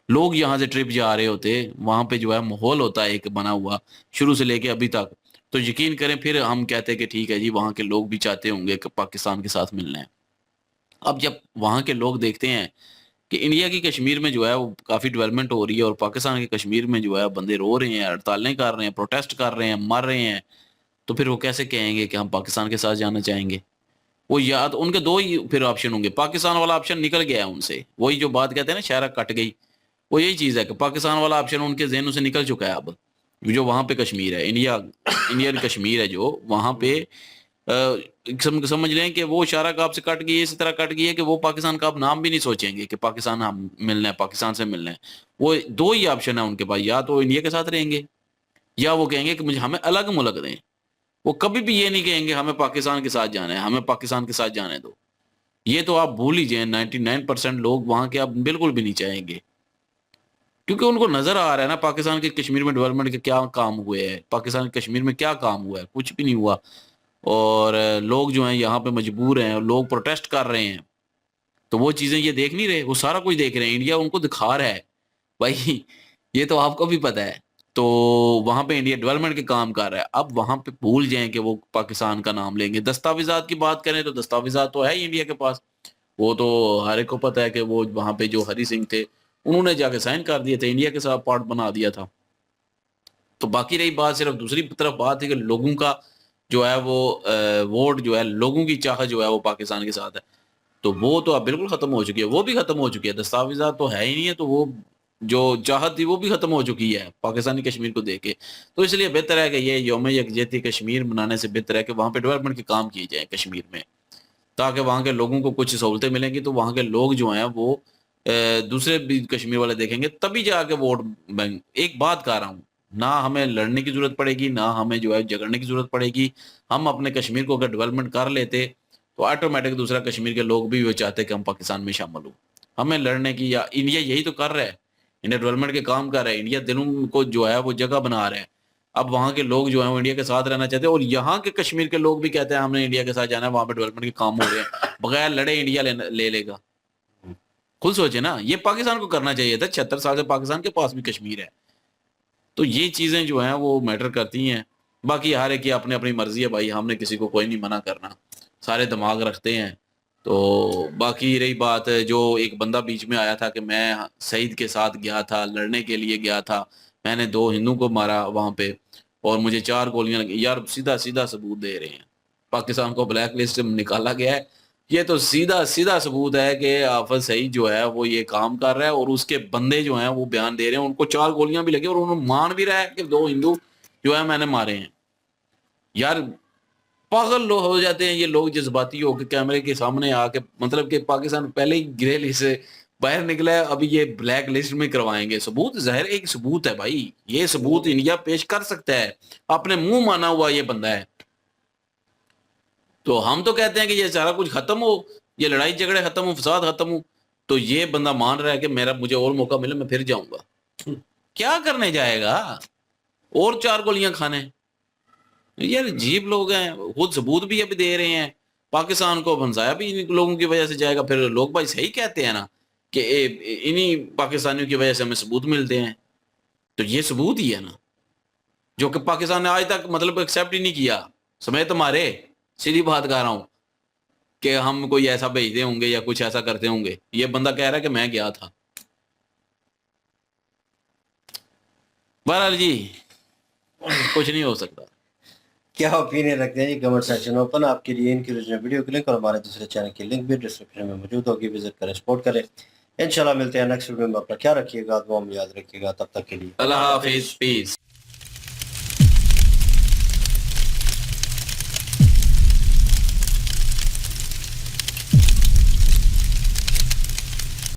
लोग यहाँ से ट्रिप जा रहे होते, वहाँ पे जो है माहौल होता है एक बना हुआ शुरू से लेके अभी तक। तो यकीन करें फिर हम कहते हैं कि ठीक है जी वहाँ के लोग भी चाहते होंगे कि पाकिस्तान के साथ मिलना है। अब जब वहाँ के लोग देखते हैं कि इंडिया की कश्मीर में जो है वो काफ़ी डेवलपमेंट हो रही है और पाकिस्तान के कश्मीर में जो है बंदे रो रहे हैं, हड़तालें कर रहे हैं, प्रोटेस्ट कर रहे हैं, मर रहे हैं, तो फिर वो कैसे कहेंगे कि हम पाकिस्तान के साथ जाना चाहेंगे। वो या तो उनके दो ही फिर ऑप्शन होंगे, पाकिस्तान वाला ऑप्शन निकल गया है उनसे, वही जो बात कहते हैं ना शहरा कट गई, वो यही चीज़ है कि पाकिस्तान वाला ऑप्शन उनके जहनों से निकल चुका है। अब जो वहाँ पे कश्मीर है, इंडियन कश्मीर है जो वहाँ पे समझ लें कि वो इशारा का आपसे कट गई है, इसी तरह कट गई है कि वो पाकिस्तान का आप नाम भी नहीं सोचेंगे कि पाकिस्तान हम मिलना है, पाकिस्तान से मिलना है। वो दो ही ऑप्शन है उनके पास, या तो इंडिया के साथ रहेंगे या वो कहेंगे कि मुझे हमें अलग मुल्क दें। वो कभी भी ये नहीं कहेंगे हमें पाकिस्तान के साथ जाना है, हमें पाकिस्तान के साथ जाने दो। ये तो आप भूल ही जाए, 99% लोग वहाँ के आप बिल्कुल भी नहीं चाहेंगे, क्योंकि उनको नजर आ रहा है ना पाकिस्तान के कश्मीर में डेवलपमेंट के क्या काम हुए हैं, पाकिस्तान के कश्मीर में क्या काम हुआ है, कुछ भी नहीं हुआ। और लोग जो हैं यहाँ पे मजबूर हैं, लोग प्रोटेस्ट कर रहे हैं, तो वो चीज़ें ये देख नहीं रहे, वो सारा कुछ देख रहे हैं, इंडिया उनको दिखा रहा है भाई ये तो आपको भी पता है। तो वहां पे इंडिया डेवलपमेंट के काम कर रहा है। अब वहां पे भूल जाएं कि वो पाकिस्तान का नाम लेंगे। दस्तावेजात की बात करें तो दस्तावेजात तो है ही इंडिया के पास, वो तो हर एक को पता है कि वो वहां पे जो हरी सिंह थे उन्होंने जाके साइन कर दिए थे, इंडिया के साथ पार्ट बना दिया था। तो बाकी रही बात, सिर्फ दूसरी तरफ बात है कि लोगों का जो है वो वोट जो है, लोगों की चाह जो है वो पाकिस्तान के साथ है, तो वो तो अब बिल्कुल खत्म हो चुकी है, वो भी खत्म हो चुकी है। दस्तावेजात तो है ही नहीं है, तो वो जो चाहत थी वो भी खत्म हो चुकी है पाकिस्तानी कश्मीर को देके। तो इसलिए बेहतर है कि ये यौम यकजहती कश्मीर मनाने से बेहतर है कि वहाँ पे डेवलपमेंट के काम किए जाए कश्मीर में, ताकि वहाँ के लोगों को कुछ सहूलतें मिलेंगी, तो वहाँ के लोग जो हैं वो दूसरे भी कश्मीर वाले देखेंगे, तभी जाके वोट बैंक। एक बात कह रहा हूँ, ना हमें लड़ने की जरूरत पड़ेगी, ना हमें जो है झगड़ने की जरूरत पड़ेगी। हम अपने कश्मीर को अगर डेवलपमेंट कर लेते तो ऑटोमेटिक दूसरा कश्मीर के लोग भी वो चाहते कि हम पाकिस्तान में शामिल हो। हमें लड़ने की, या इंडिया यही तो कर रहा है, इंडिया डेवलपमेंट के काम कर रहा है, इंडिया दिलों को जो है वो जगह बना रहा है। अब वहाँ के लोग जो है वो इंडिया के साथ रहना चाहते हैं, और यहाँ के कश्मीर के लोग भी कहते हैं हमने इंडिया के साथ जाना है, वहाँ पे डेवलपमेंट के काम हो रहे हैं, बगैर लड़े इंडिया ले लेगा। खुद सोचे ना, ये पाकिस्तान को करना चाहिए था। 76 साल से पाकिस्तान के पास भी कश्मीर है। तो ये चीजें जो हैं वो मैटर करती हैं। बाकी हर एक की अपनी अपनी मर्जी है भाई, हमने किसी को कोई नहीं मना करना, सारे दिमाग रखते हैं। तो बाकी रही बात, जो एक बंदा बीच में आया था कि मैं सईद के साथ गया था, लड़ने के लिए गया था, मैंने 2 हिंदू को मारा वहां पे और मुझे 4 गोलियां लगी। यार सीधा सीधा सबूत दे रहे हैं, पाकिस्तान को ब्लैक लिस्ट में निकाला गया है, ये तो सीधा सीधा सबूत है कि हाफिज सईद जो है वो ये काम कर रहा है, और उसके बंदे जो हैं वो बयान दे रहे हैं, उनको 4 गोलियां भी लगी और उन्होंने मान भी रहा है कि 2 हिंदू जो है मैंने मारे हैं। यार पागल लोग हो जाते हैं ये लोग, जज्बाती होकर कैमरे के सामने आके, मतलब कि पाकिस्तान पहले ही ग्रे लिस्ट से बाहर निकला है, अभी ये ब्लैक लिस्ट में करवाएंगे। सबूत जाहिर एक सबूत है भाई, ये सबूत इंडिया पेश कर सकता है, अपने मुंह माना हुआ ये बंदा है। तो हम तो कहते हैं कि ये सारा कुछ खत्म हो, ये लड़ाई झगड़े खत्म हो, फसाद खत्म हो, तो ये बंदा मान रहा है कि मेरा मुझे और मौका मिले मैं फिर जाऊंगा। क्या करने जाएगा, और 4 गोलियां खाने? यार अजीब लोग हैं, खुद सबूत भी अभी दे रहे हैं, पाकिस्तान को फंसाया भी इन लोगों की वजह से जाएगा। फिर लोग भाई सही कहते हैं ना कि इन्हीं पाकिस्तानियों की वजह से हमें सबूत मिलते हैं, तो ये सबूत ही है ना, जो कि पाकिस्तान ने आज तक मतलब एक्सेप्ट ही नहीं किया समेत हमारे। सीधी बात कर रहा हूं कि हम कोई ऐसा भेजते होंगे या कुछ ऐसा करते होंगे, ये बंदा कह रहा है कि मैं गया था। बहरहाल जी कुछ नहीं हो सकता। क्या ओपिनियन रखते हैं ये कमेंट सेक्शन ओपन आपके लिए। इनकी ओरिजिनल वीडियो के लिंक और हमारे दूसरे चैनल की लिंक भी डिस्क्रिप्शन में मौजूद होगी, विजिट करें, सपोर्ट करें। इंशाल्लाह मिलते हैं नेक्स्ट वीडियो में। अपना ख्याल रखिएगा, दुआ में याद रखिएगा। तब तक के लिए अल्लाह हाफिज, पीस।